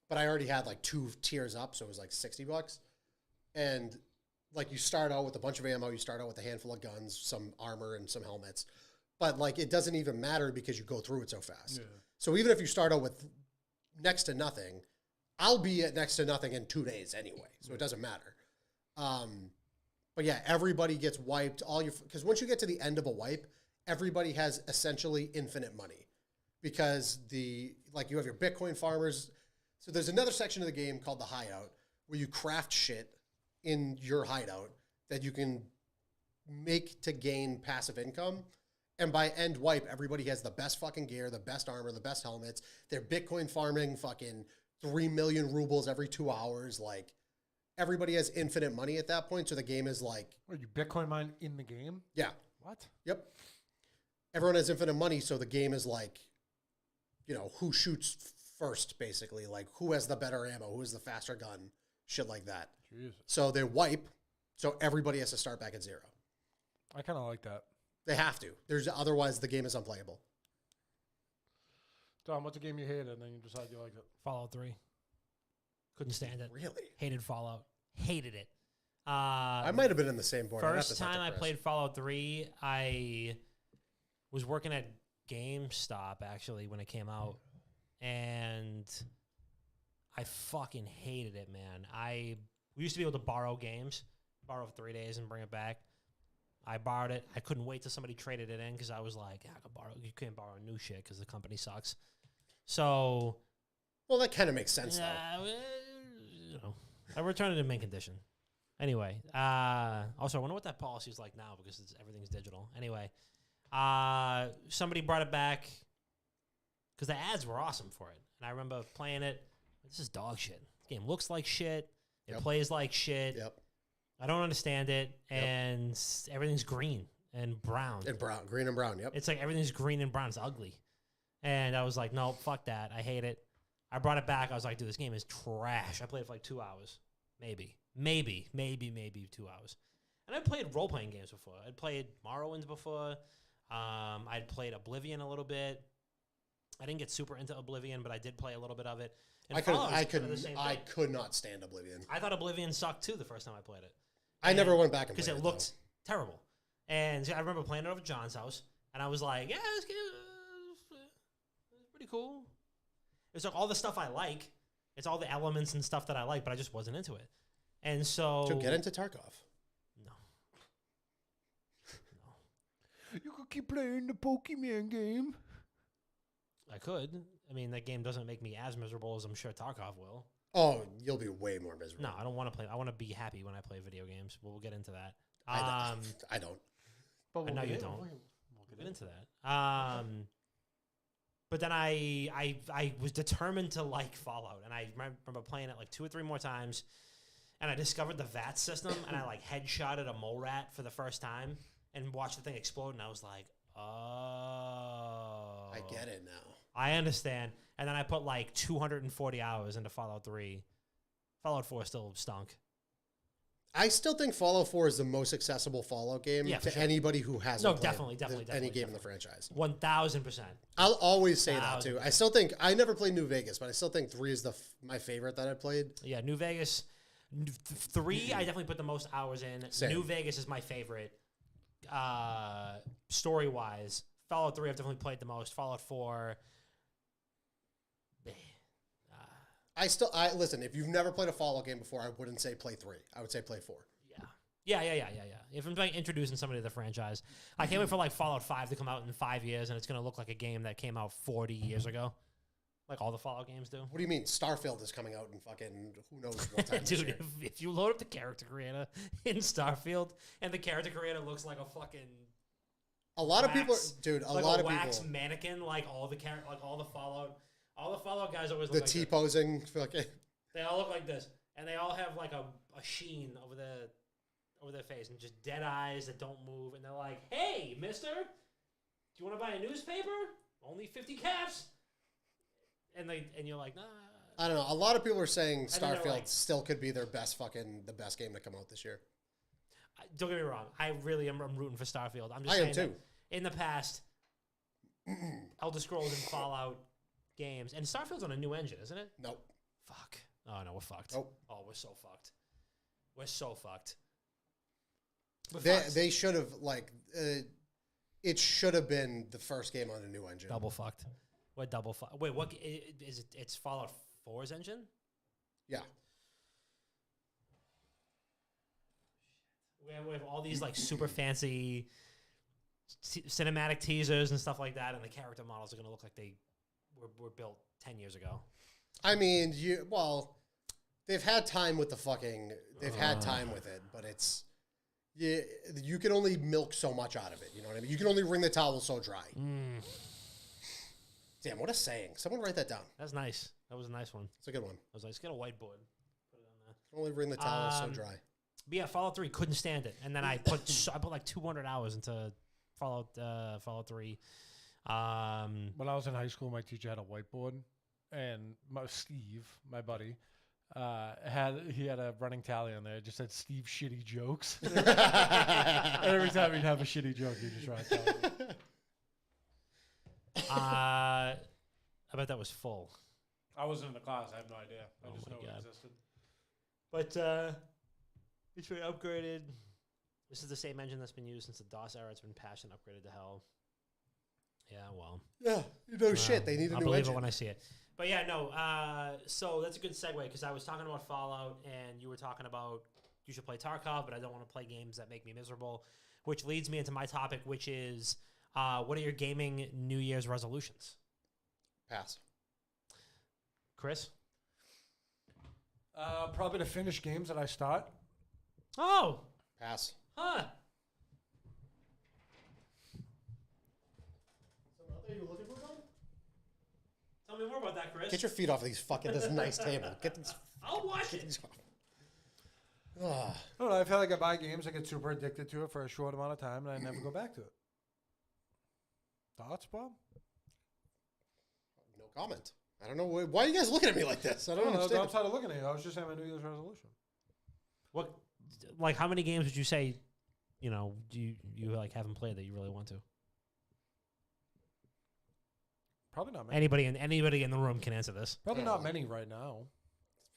But I already had like 2 tiers up, so it was like $60. And like you start out with a bunch of ammo, you start out with a handful of guns, some armor, and some helmets. But like it doesn't even matter because you go through it so fast. Yeah. So even if you start out with next to nothing, I'll be at next to nothing in 2 days anyway, so it doesn't matter. But yeah, everybody gets wiped. Because once you get to the end of a wipe, everybody has essentially infinite money, because you have your Bitcoin farmers. So there's another section of the game called the hideout where you craft shit in your hideout that you can make to gain passive income. And by end wipe, everybody has the best fucking gear, the best armor, the best helmets. They're Bitcoin farming fucking 3 million rubles every 2 hours. Like, everybody has infinite money at that point, so the game is like... Are you Bitcoin mine in the game? Yeah. What? Yep. Everyone has infinite money, so the game is like, who shoots first, basically. Like, who has the better ammo, who has the faster gun, shit like that. Jesus. So they wipe, so everybody has to start back at 0. I kind of like that. They have to. Otherwise, the game is unplayable. Tom, what's a game you hated and then you decide you liked it? Fallout 3. Couldn't stand it. Really? Hated Fallout. Hated it. I might have been in the same board. First time I played Fallout 3, I was working at GameStop, actually, when it came out. And I fucking hated it, man. We used to be able to borrow games, borrow for 3 days and bring it back. I borrowed it. I couldn't wait till somebody traded it in because I was like, I could borrow. You can't borrow new shit because the company sucks. So... Well, that kind of makes sense, though. I returned it in mint condition. Anyway, also, I wonder what that policy is like now because everything's digital. Anyway, somebody brought it back because the ads were awesome for it. And I remember playing it. This is dog shit. The game looks like shit. It plays like shit. Yep. I don't understand it. And everything's green and brown. And brown. Green and brown, yep. It's like everything's green and brown. It's ugly. And I was like, no, fuck that. I hate it. I brought it back. I was like, dude, this game is trash. I played it for like 2 hours. Maybe 2 hours. And I played role-playing games before. I'd played Morrowind before. I'd played Oblivion a little bit. I didn't get super into Oblivion, but I did play a little bit of it. And I could not stand Oblivion. I thought Oblivion sucked too the first time I played it. I never went back and played it because it looked terrible. And I remember playing it over John's house, and I was like, "Yeah, this game is pretty cool." It's like all the stuff I like. It's all the elements and stuff that I like, but I just wasn't into it. And so get into Tarkov. No. You could keep playing the Pokemon game. I could. I mean, that game doesn't make me as miserable as I'm sure Tarkov will. Oh, you'll be way more miserable. No, I don't want to play. I want to be happy when I play video games. But we'll get into that. I don't. But I know you don't. We'll get into that. But then I was determined to like Fallout, and I remember playing it like 2 or 3 more times, and I discovered the VAT system, and I like headshotted a mole rat for the first time, and watched the thing explode, and I was like, oh, I get it now. I understand. And then I put like 240 hours into Fallout 3. Fallout 4 still stunk. I still think Fallout 4 is the most accessible Fallout game Yeah, for to sure. anybody who hasn't played definitely, any game in the franchise. 1,000%. I'll always say that too. I still think I never played New Vegas, but I still think 3 is my favorite that I played. Yeah, New Vegas. 3, I definitely put the most hours in. Same. New Vegas is my favorite. Story-wise, Fallout 3 I've definitely played the most. Fallout 4... I listen, if you've never played a Fallout game before, I wouldn't say play 3. I would say play 4. Yeah. If I'm like introducing somebody to the franchise, I can't wait for like Fallout 5 to come out in 5 years, and it's going to look like a game that came out 40 years ago. Like all the Fallout games do. What do you mean? Starfield is coming out in fucking who knows what time this Dude, year. if you load up the character creator in Starfield, and the character creator looks like a fucking... A lot of people, wax, dude, a like lot a of wax people. mannequin, like all the all the Fallout guys always look The like T this. posing, fucking. They all look like this, and they all have like a sheen over their face, and just dead eyes that don't move. And they're like, "Hey, Mister, do you want to buy a newspaper? Only 50 caps." And you're like, "Nah." I don't know. A lot of people are saying And then they're Starfield like- still could be their best the best game to come out this year. Don't get me wrong. I really am rooting for Starfield. I'm just I am saying too. that in the past, Elder Scrolls and Fallout games, and Starfield's on a new engine, isn't it? Nope. Fuck. Oh no, we're fucked. Nope. Oh, we're so fucked. We're so fucked. They should have it should have been the first game on a new engine. Double fucked. What double fucked? Wait, what is it? It's Fallout 4's engine? Yeah. We have all these like super fancy cinematic teasers and stuff like that, and the character models are going to look like they were built 10 years ago. I mean, they've had time with they've had time with it, but it's you can only milk so much out of it. You know what I mean? You can only wring the towel so dry. Damn, what a saying! Someone write that down. That's nice. That was a nice one. It's a good one. I was like, let's get a whiteboard. Put it on there. Only wring the towel so dry. But yeah, Fallout 3 couldn't stand it, and then I put like 200 hours into Fallout 3. When I was in high school, my teacher had a whiteboard, and Steve, my buddy, he had a running tally on there. It just said Steve shitty jokes. And every time he'd have a shitty joke, he'd just write it down. I bet that was full. I wasn't in the class. I have no idea. I just my know God. it existed. But it's been upgraded. This is the same engine that's been used since the DOS era. It's been patched and upgraded to hell. Yeah, well. Yeah, shit. They need a I'll new believe engine. it when I see it. But yeah, no. So that's a good segue because I was talking about Fallout and you were talking about you should play Tarkov, but I don't want to play games that make me miserable, which leads me into my topic, which is what are your gaming New Year's resolutions? Pass. Chris? Probably to finish games that I start. Oh, Pass. huh. Tell me more about that, Chris. Get your feet off of this nice table. Get these. I'll watch it. These off. Ah, I don't know. I feel like I buy games, I get super addicted to it for a short amount of time, and I never go back to it. Thoughts, Bob? no comment. I don't know why are you guys looking at me like this. I don't I'm understand. outside of looking at you. I was just saying my New Year's resolution. What, like, how many games would you say, you know, do you like haven't played that you really want to? Probably not many. Anybody in the room can answer this. Probably not many right now.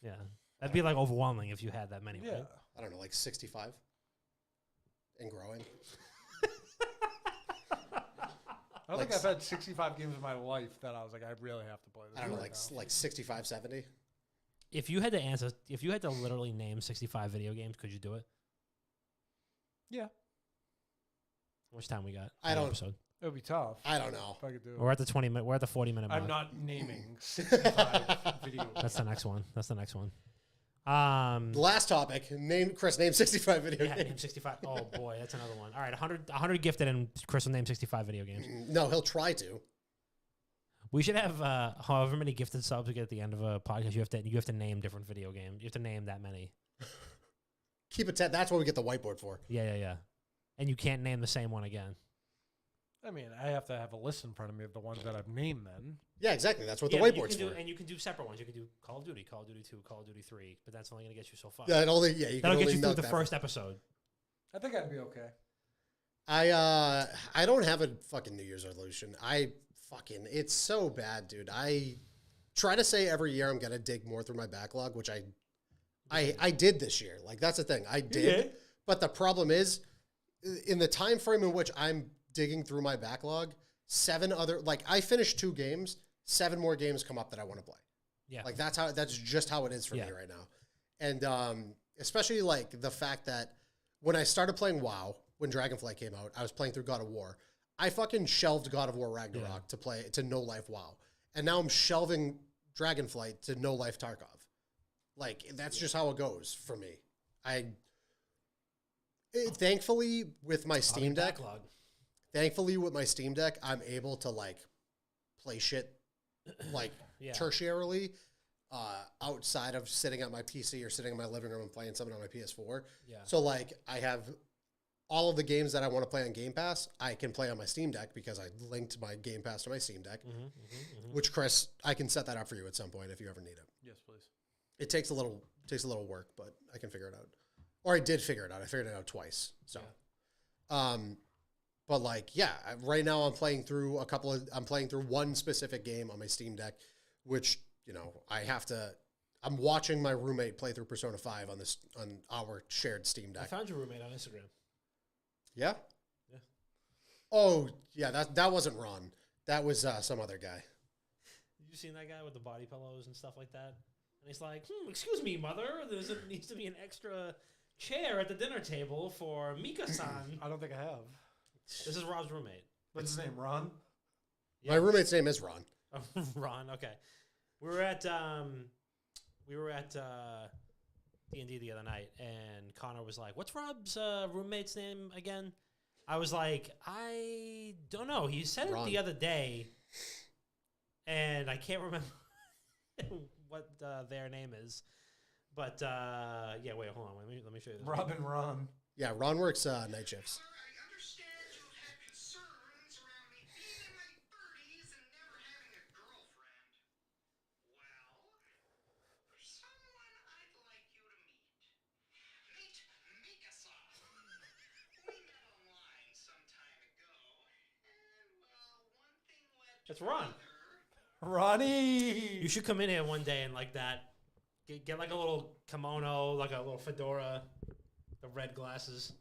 Yeah, that'd be like overwhelming if you had that many. Yeah. Right? I don't know, like 65 and growing. I don't Like think I've had 65 games in my life that I was like, I really have to play this. I don't know, right now. like 65, 70. If you had to literally name 65 video games, could you do it? Yeah. How much time we got? I for the don't- Episode? It would be tough. I don't know. If I could do it. We're at the 20-minute. We're at the 40-minute mark. I'm not naming 65 video games. That's the next one. That's the next one. Last topic. Chris, name 65 video Yeah, games. name 65. Oh boy, that's another one. All right, 100 gifted, and Chris will name 65 video games. No, he'll try to. We should have however many gifted subs we get at the end of a podcast. You have to name different video games. You have to name that many. Keep it. That's what we get the whiteboard for. Yeah. And you can't name the same one again. I mean, I have to have a list in front of me of the ones that I've named then. Yeah, exactly. That's what Yeah, the but you whiteboard's can for. do, and you can do separate ones. You can do Call of Duty, Call of Duty 2, Call of Duty 3, but that's only going to get you so far. Yeah, you can That'll only get you through milk the that first episode. I think I'd be okay. I don't have a fucking New Year's resolution. It's so bad, dude. I try to say every year I'm gonna dig more through my backlog, which I did this year. Like that's the thing. I did. But the problem is in the time frame in which I'm digging through my backlog, I finished 2 games, 7 more games come up that I want to play. Yeah. Like that's just how it is for me right now. And especially like the fact that when I started playing WoW, when Dragonflight came out, I was playing through God of War. I fucking shelved God of War Ragnarok to No Life WoW. And now I'm shelving Dragonflight to No Life Tarkov. Like that's just how it goes for me. Thankfully with my Steam Deck, I'm able to like play shit like tertiarily outside of sitting at my PC or sitting in my living room and playing something on my PS4. Yeah. So like I have all of the games that I want to play on Game Pass, I can play on my Steam Deck because I linked my Game Pass to my Steam Deck, which Chris, I can set that up for you at some point if you ever need it. Yes, please. It takes a little work, but I can figure it out. Or I did figure it out. I figured it out twice. So, but like, yeah, right now I'm playing through one specific game on my Steam Deck, which, you know, I'm watching my roommate play through Persona 5 on our shared Steam Deck. I found your roommate on Instagram. Yeah? Yeah. Oh, yeah, that wasn't Ron. That was some other guy. You seen that guy with the body pillows and stuff like that? And he's like, excuse me, mother, there needs to be an extra chair at the dinner table for Mika-san. I don't think I have. This is Rob's roommate. What's his name, Ron? Yeah. My roommate's name is Ron. Ron, okay. We were at D&D the other night, and Connor was like, what's Rob's roommate's name again? I was like, I don't know. He said Ron. it the other day, and I can't remember what their name is. But, yeah, wait, hold on. Let me show you this. Rob and Ron. Yeah, Ron works night shifts. I understand you have concerns around me being in my 30s and never having a girlfriend. Well, there's someone I'd like you to meet. Meet Mika-san. We met online some time ago, and well, one thing led to That's Ron. Ronnie! You should come in here one day and like that. Get like a little kimono, like a little fedora, the red glasses.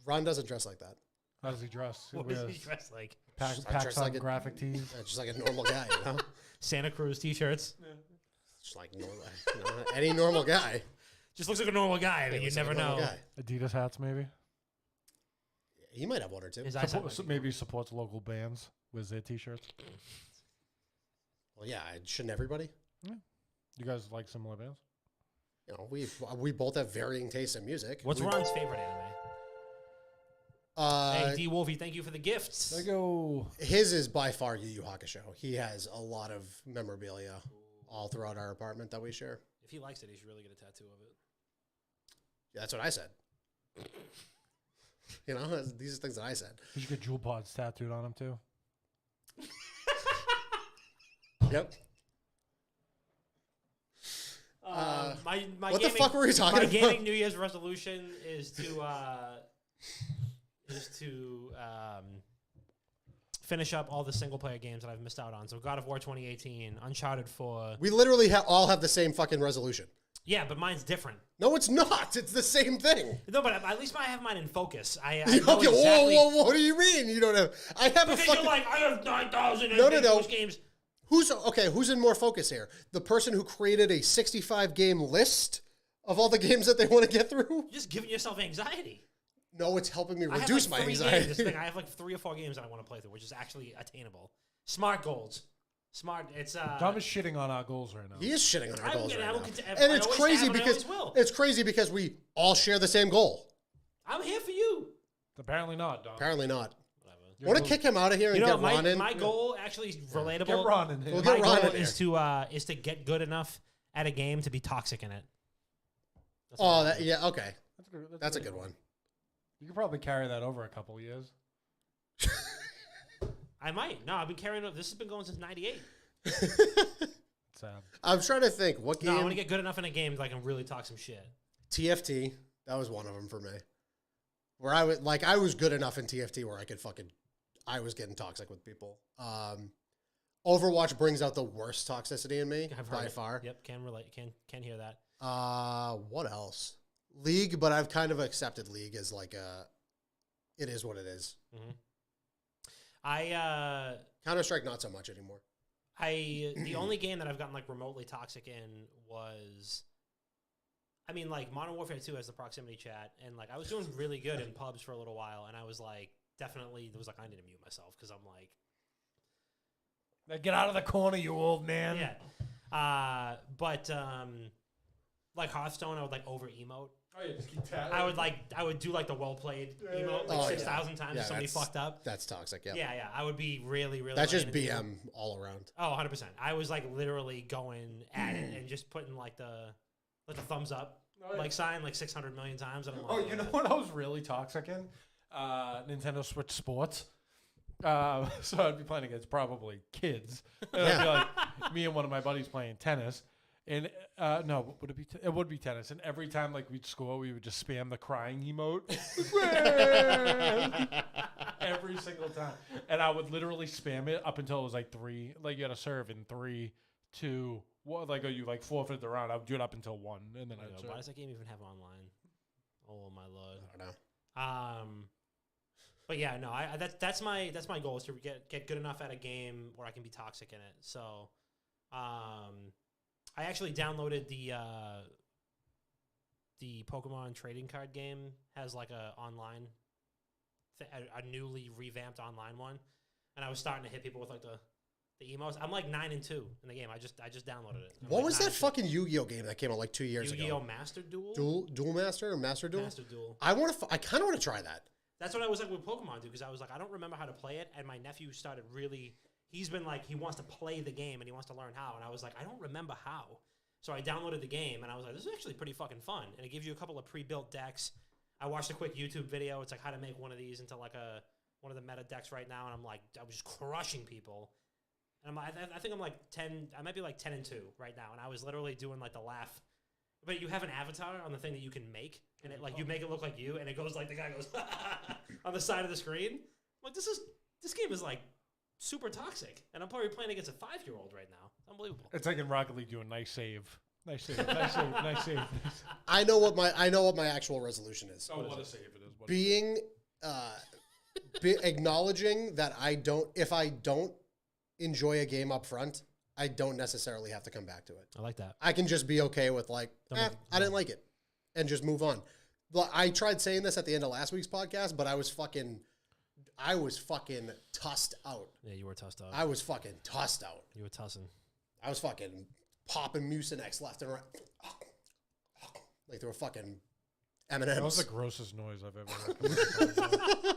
Ron doesn't dress like that. How does he dress? What does he dress like? Packs dress on like a- graphic tees. Just like a normal guy, you know? Santa Cruz t-shirts. Just like any normal guy. Just looks like a normal guy. I mean, you Looks like never a normal know. guy. Adidas hats, maybe. He might have one or two. His eyesight might be Maybe supports local bands with their t-shirts. Well, yeah, shouldn't everybody? You guys like similar bands? You know, we both have varying tastes in music. What's Ron's favorite anime? Hey, D Wolfie, thank you for the gifts. There you go. His is by far Yu Yu Hakusho. He has a lot of memorabilia all throughout our apartment that we share. If he likes it, he should really get a tattoo of it. Yeah, that's what I said. You know, these are things that I said. You should get Jewel Pods tattooed on him, too. Yep. My what the gaming, fuck were we talking my about? gaming New Year's resolution is to finish up all the single player games that I've missed out on. So God of War 2018, Uncharted 4. We literally all have the same fucking resolution. Yeah, but mine's different. No, it's not. It's the same thing. No, but at least I have mine in focus. I Okay, know exactly. whoa, what do you mean? You don't have... I have Because a fucking... you're like, I have 9,000 No. games. Who's in more focus here? The person who created a 65 game list of all the games that they want to get through? You're just giving yourself anxiety. No, it's helping me I have reduce like my 3 anxiety. games. This thing, I have like 3 or 4 games that I want to play through, which is actually attainable. Smart goals. Smart. It's Tom is shitting on our goals right now. He is shitting on our goals right now. And And it's crazy because we all share the same goal. I'm here for you. Apparently not, Dom. Apparently not. You're Want to lo- kick him out of here and You know, get Ron in? my goal actually is relatable. Get Ron in here. We'll My get Ron goal in here. is to get good enough at a game to be toxic in it. That's Oh, what I do. yeah, okay. That's a pretty good cool. one. You could probably carry that over a couple of years. I might. No, I've been carrying it. This has been going since '98. Sad. I'm trying to think. What No, I game? want to get good enough in a game that I can really talk some shit. TFT. That was one of them for me. Where I was good enough in TFT where I was getting toxic with people. Overwatch brings out the worst toxicity in me I've heard by it. far. Yep, can relate. Can hear that. What else? League, but I've kind of accepted League as like it is what it is. Counter-Strike, not so much anymore. The only game that I've gotten like remotely toxic in was, I mean, like Modern Warfare 2 has the proximity chat, and like I was doing really good in pubs for a little while, and I was like, definitely, there was like I need to mute myself because I'm like, Now get out of the corner, you old man. yeah. But like Hearthstone, I would like over emote. Oh, yeah, just keep tapping. I would do like the well played emote like Oh, 6,000 times Yeah, if somebody that's- fucked up. That's toxic. Yeah. Yeah, I would be really, really. That's just laying into BM all around. Oh, 100%. I was like literally going at it and just putting like the thumbs up like sign like 600 million times. And I'm like, Oh, you know what I was really toxic in? Nintendo Switch Sports. So I'd be playing against probably kids. And I'd be like me and one of my buddies playing tennis. And no, would it be? It would be tennis. And every time like we'd score, we would just spam the crying emote every single time. And I would literally spam it up until it was like 3. Like you had to serve in 3, 2, 1. Like you like forfeited the round. I would do it up until 1, and then I'd serve. why does that game even have online? Oh my lord. I don't know. But yeah, no, that's my goal is to get good enough at a game where I can be toxic in it. So, I actually downloaded the Pokemon trading card game has like a online, a newly revamped online one, and I was starting to hit people with like the emotes. I'm like 9-2 in the game. I just downloaded it. I'm What like was that 9-2. fucking Yu-Gi-Oh game that came out like 2 years Yu-Gi-Oh! ago? Master Duel? Duel Master or Master Duel? Master Duel. I kind of want to try that. That's what I was like with Pokemon, dude, because I was like, I don't remember how to play it, and my nephew started really. He's been like, he wants to play the game and he wants to learn how, and I was like, I don't remember how. So I downloaded the game and I was like, this is actually pretty fucking fun, and it gives you a couple of pre-built decks. I watched a quick YouTube video. It's like how to make one of these into like one of the meta decks right now, and I'm like, I was just crushing people. And I think I'm like 10. I might be like 10-2 right now, and I was literally doing like the laugh. But you have an avatar on the thing that you can make, and it like you make it look like you, and it goes like the guy goes on the side of the screen. I'm like this game is like super toxic, and I'm probably playing against a 5-year-old right now. Unbelievable. It's like in Rocket League doing nice save. Nice save. Nice save. Nice save. I know what my actual resolution is. Oh, what a save it is. What a Being acknowledging that if I don't enjoy a game up front, I don't necessarily have to come back to it. I like that. I can just be okay with like, I didn't like it, and just move on. I tried saying this at the end of last week's podcast, but I was fucking tussed out. Yeah, you were tussed out. I was fucking tussed out. You were tussing. I was fucking popping Mucinex left and right. Like they were fucking M&Ms. That was the grossest noise I've ever heard.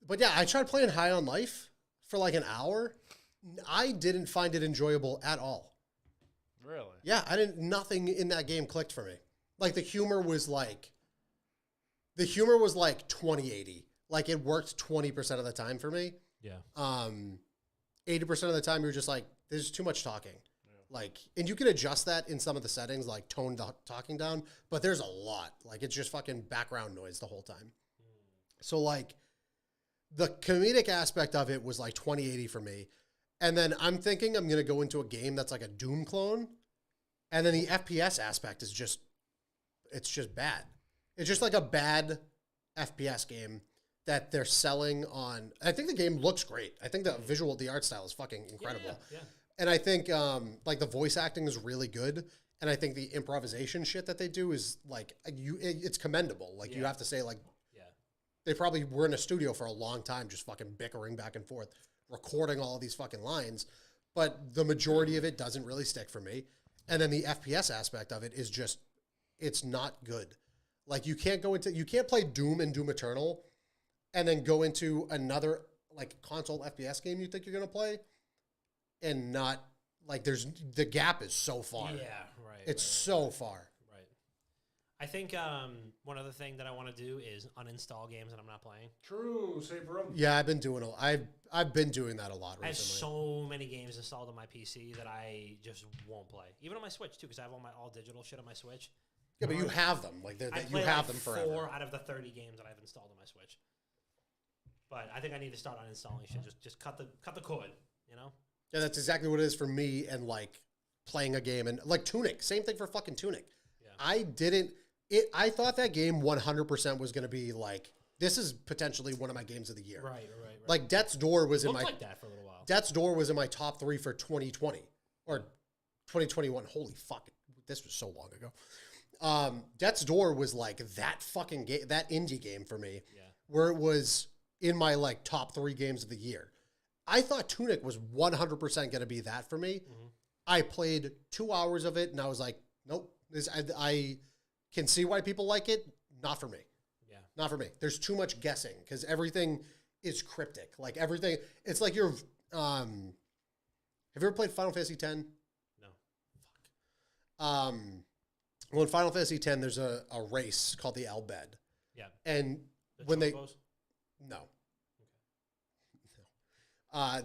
But yeah, I tried playing High on Life for like an hour. I didn't find it enjoyable at all. Really? Yeah, nothing in that game clicked for me. Like the humor was like 20/80. Like it worked 20% of the time for me. Yeah. 80% of the time you're just like, there's too much talking. Yeah. Like, and you can adjust that in some of the settings, like tone the talking down, but there's a lot. Like it's just fucking background noise the whole time. So like the comedic aspect of it was like 20/80 for me. And then I'm thinking I'm going to go into a game that's like a Doom clone. And then the FPS aspect is it's just bad. It's just like a bad FPS game that they're selling on. I think the game looks great. I think the art style is fucking incredible. Yeah. And I think like the voice acting is really good. And I think the improvisation shit that they do is like it's commendable. Like you have to say like they probably were in a studio for a long time just fucking bickering back and forth, recording all of these fucking lines. But the majority of it doesn't really stick for me. And then the FPS aspect of it is just, it's not good. Like you can't play Doom and Doom Eternal and then go into another like console FPS game you think you're going to play and not, like the gap is so far. Yeah, right. It's so far. Right. I think one other thing that I want to do is uninstall games that I'm not playing. True, save room. Yeah, I've been doing I've been doing that a lot recently. I have so many games installed on my PC that I just won't play. Even on my Switch too, because I have all digital shit on my Switch. Yeah, but you have them. Like I you play have like them forever. 4 out of the 30 games that I've installed on my Switch. But I think I need to start uninstalling shit. Just cut the cord, you know? Yeah, that's exactly what it is for me and like playing a game and like Tunic. Same thing for fucking Tunic. Yeah. I thought that game 100% was going to be like, this is potentially one of my games of the year. Right. Like Death's Door was Looked like that for a little while. Death's Door was in my top 3 for 2020 or 2021. Holy fuck. This was so long ago. Death's Door was like that fucking game, that indie game for me, where it was in my like top 3 games of the year. I thought Tunic was 100% going to be that for me. Mm-hmm. I played 2 hours of it and I was like, nope. I can see why people like it. Not for me. Yeah. Not for me. There's too much guessing because everything is cryptic. Like everything, it's like you're, have you ever played Final Fantasy X? No. Fuck. Well, in Final Fantasy X, there's a race called the Albed. Yeah. And The when Chocobos? No.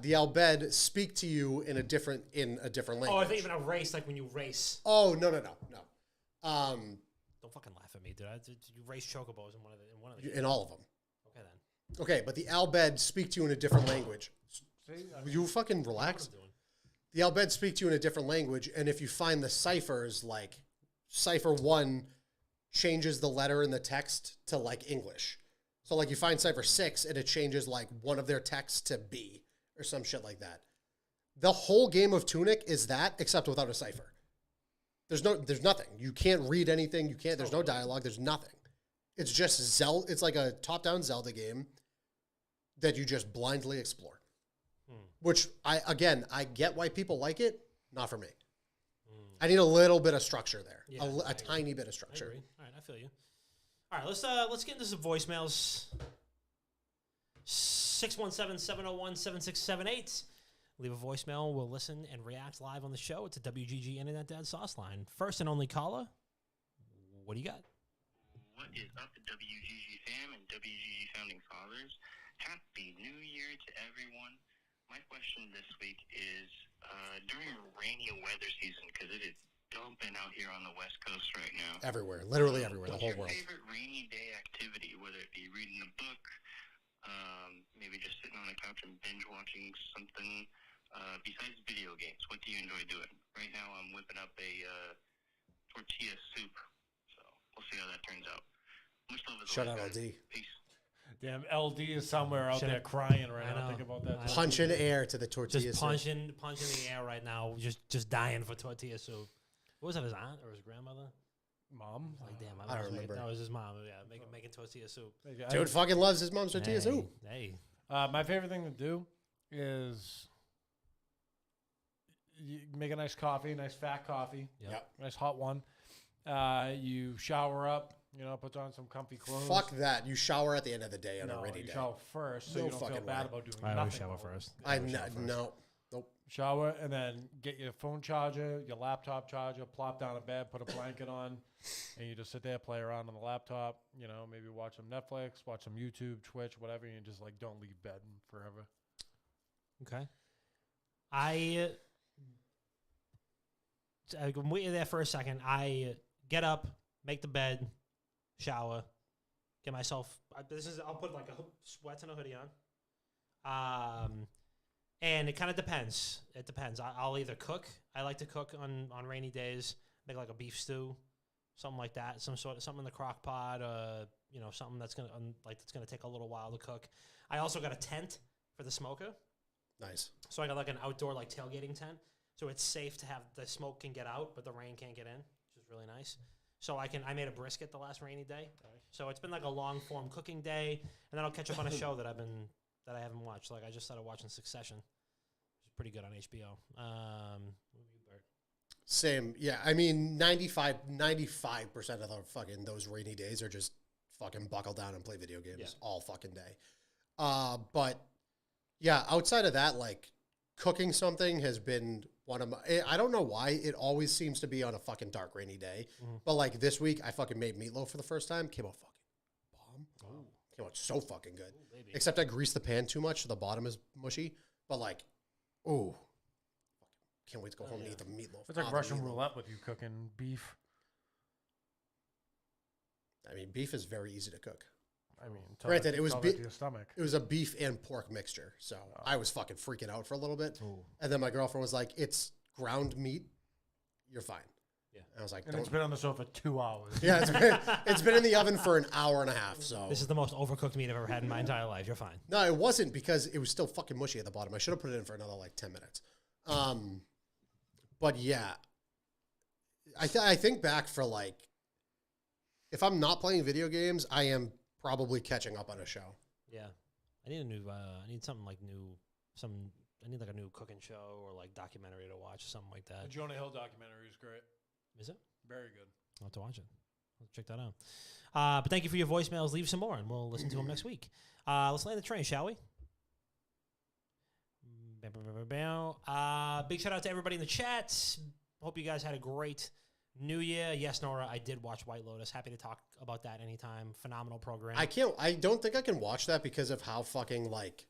The Albed speak to you in a different language. Oh, I think even a race, like when you race. Oh, no. Don't fucking laugh at me, dude. You race chocobos in one of the In all of them. Okay, then. Okay, but the Albed speak to you in a different language. You fucking relax. The Albed speak to you in a different language, and if you find the ciphers, like cipher 1 changes the letter in the text to like English. So like you find cipher 6 and it changes like one of their texts to B or some shit like that. The whole game of Tunic is that, except without a cipher. There's nothing. You can't read anything. There's no dialogue. There's nothing. It's just Zelda. It's like a top-down Zelda game that you just blindly explore. Which I get why people like it. Not for me. I need a little bit of structure there. Yeah, a tiny bit of structure. I agree. All right, I feel you. All right, let's get into some voicemails. 617-701-7678. Leave a voicemail. We'll listen and react live on the show. It's a WGG Internet Dad Sauce Line. First and only caller. What do you got? What is up, WGG fam and WGG founding fathers? Happy New Year to everyone. My question this week is, during rainy weather season, because it is dumping out here on the West Coast right now. Everywhere. Literally everywhere. The whole world. What's your favorite rainy day activity, whether it be reading a book, maybe just sitting on the couch and binge watching something, besides video games? What do you enjoy doing? Right now I'm whipping up a tortilla soup, so we'll see how that turns out. Much love as Shout out always, guys. LD. Peace. Damn, LD is somewhere out Shut there up. crying right I now. know. Think about that. Punching air to the tortilla. Just soup. punching the air right now. Just dying for tortilla soup. What was that, his aunt or his grandmother? Mom? Like, damn, I don't remember. That was his mom. Yeah, making tortilla soup. Dude fucking loves his mom's tortilla soup. Hey. My favorite thing to do is you make a nice coffee, nice fat coffee. Yep. Nice hot one. You shower up, put on some comfy clothes. Fuck that. You shower at the end of the day on a No, rainy you day. shower first, so No you don't feel fucking bad way. about doing I nothing. always shower first. No. Nope. Shower and then get your phone charger, your laptop charger, plop down a bed, put a blanket on, and you just sit there, play around on the laptop. Maybe watch some Netflix, watch some YouTube, Twitch, whatever. And you just like don't leave bed forever. Okay. I'm waiting there for a second. I get up, make the bed, shower, get myself. I'll put like a sweats and a hoodie on. And it kind of depends. It depends. I'll either cook. I like to cook on rainy days. Make like a beef stew, something like that. Something in the crock pot. Something that's gonna take a little while to cook. I also got a tent for the smoker. Nice. So I got like an outdoor like tailgating tent. so it's safe to have the smoke can get out, but the rain can't get in, which is really nice. So I made a brisket the last rainy day. So it's been like a long form cooking day, and then I'll catch up on a show that I haven't watched. Like I just started watching Succession, which is pretty good on HBO. What about you, Bert? Same. Yeah. I mean, 95% of the fucking those rainy days are just fucking buckle down and play video games all fucking day. But yeah, outside of that, like cooking something has been one of my, I don't know why it always seems to be on a fucking dark rainy day. But like this week I fucking made meatloaf for the first time. Came out fucking bomb. Came out so fucking good. Except I greased the pan too much so the bottom is mushy. But like, ooh. Can't wait to go home and eat the meatloaf. It's like the Russian meatloaf. roulette with you cooking beef. I mean, beef is very easy to cook. I mean, Granted, it was to your stomach. It was a beef and pork mixture, so I was fucking freaking out for a little bit. And then my girlfriend was like, "It's ground meat. You're fine." Yeah. And I was like, And it's been on the stove for 2 hours. "Yeah, it's been in the oven for an hour and a half." So This is the most overcooked meat I've ever had in my entire life. You're fine. no, it wasn't because it was still fucking mushy at the bottom. I should have put it in for another like 10 minutes. But yeah, I think back for like, if I'm not playing video games, I am probably catching up on a show. Yeah, I need a new. I need something like new. I need like a new cooking show or like documentary to watch, or something like The that. Jonah Hill documentary is great. Is it? Very good. I'll have to watch it. Let's check that out. But thank you for your voicemails. Leave some more, and we'll listen to them next week. Let's land the train, shall we? Big shout out to everybody in the chat. Hope you guys had a great New Year. Yes, Nora, I did watch White Lotus. Happy to talk about that anytime. Phenomenal program. I don't think I can watch that because of how fucking like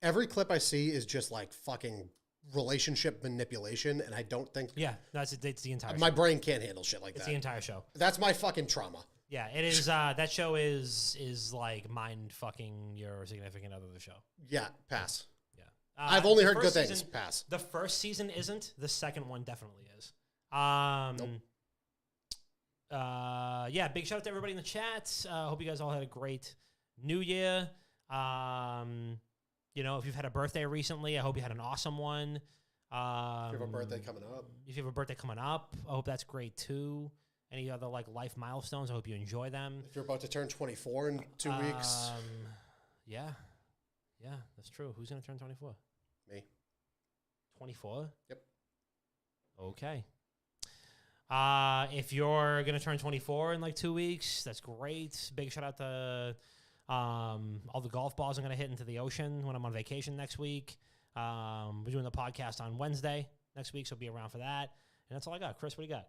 every clip I see is just like fucking relationship manipulation, and I don't think it's the entire my show. brain can't handle shit like It's that. the entire show. That's my fucking trauma. Yeah, it is. That show is like mind fucking your significant other. The show. Yeah, pass. Yeah, I've only the heard good first things. season- Pass. The first season isn't. The second one definitely is. Yeah, big shout out to everybody in the chat. Hope you guys all had a great New Year. You know, if you've had a birthday recently, I hope you had an awesome one. If you have a birthday coming up. If you have a birthday coming up, I hope that's great too. Any other like life milestones, I hope you enjoy them. If you're about to turn 24 in 2 weeks. Yeah, that's true. Who's gonna turn 24? Me. 24? Yep. Okay. If you're gonna turn 24 in like 2 weeks, that's great. Big shout out to all the golf balls I'm gonna hit into the ocean when I'm on vacation next week. We're doing the podcast on Wednesday next week, so be around for that. And that's all I got. Chris, what do you got?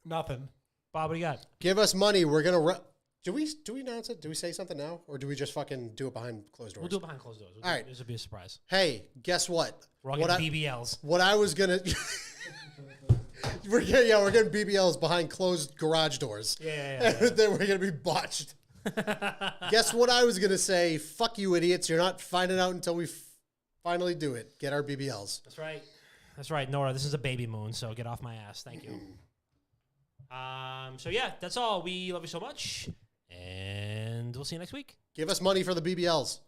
Nothing. Bob, what do you got? Give us money. We're gonna. Do we announce it? Do we say something now, or do we just fucking do it behind closed doors? We'll do it behind closed doors. All right. This will be a surprise. Hey, guess what? We're all getting BBLs. What I was gonna. we're getting BBLs behind closed garage doors. Yeah. Then we're gonna be botched. Guess what I was gonna say? Fuck you, idiots! You're not finding out until we finally do it. Get our BBLs. That's right, Nora. This is a baby moon, so get off my ass. Thank you. So yeah, that's all. We love you so much, and we'll see you next week. Give us money for the BBLs.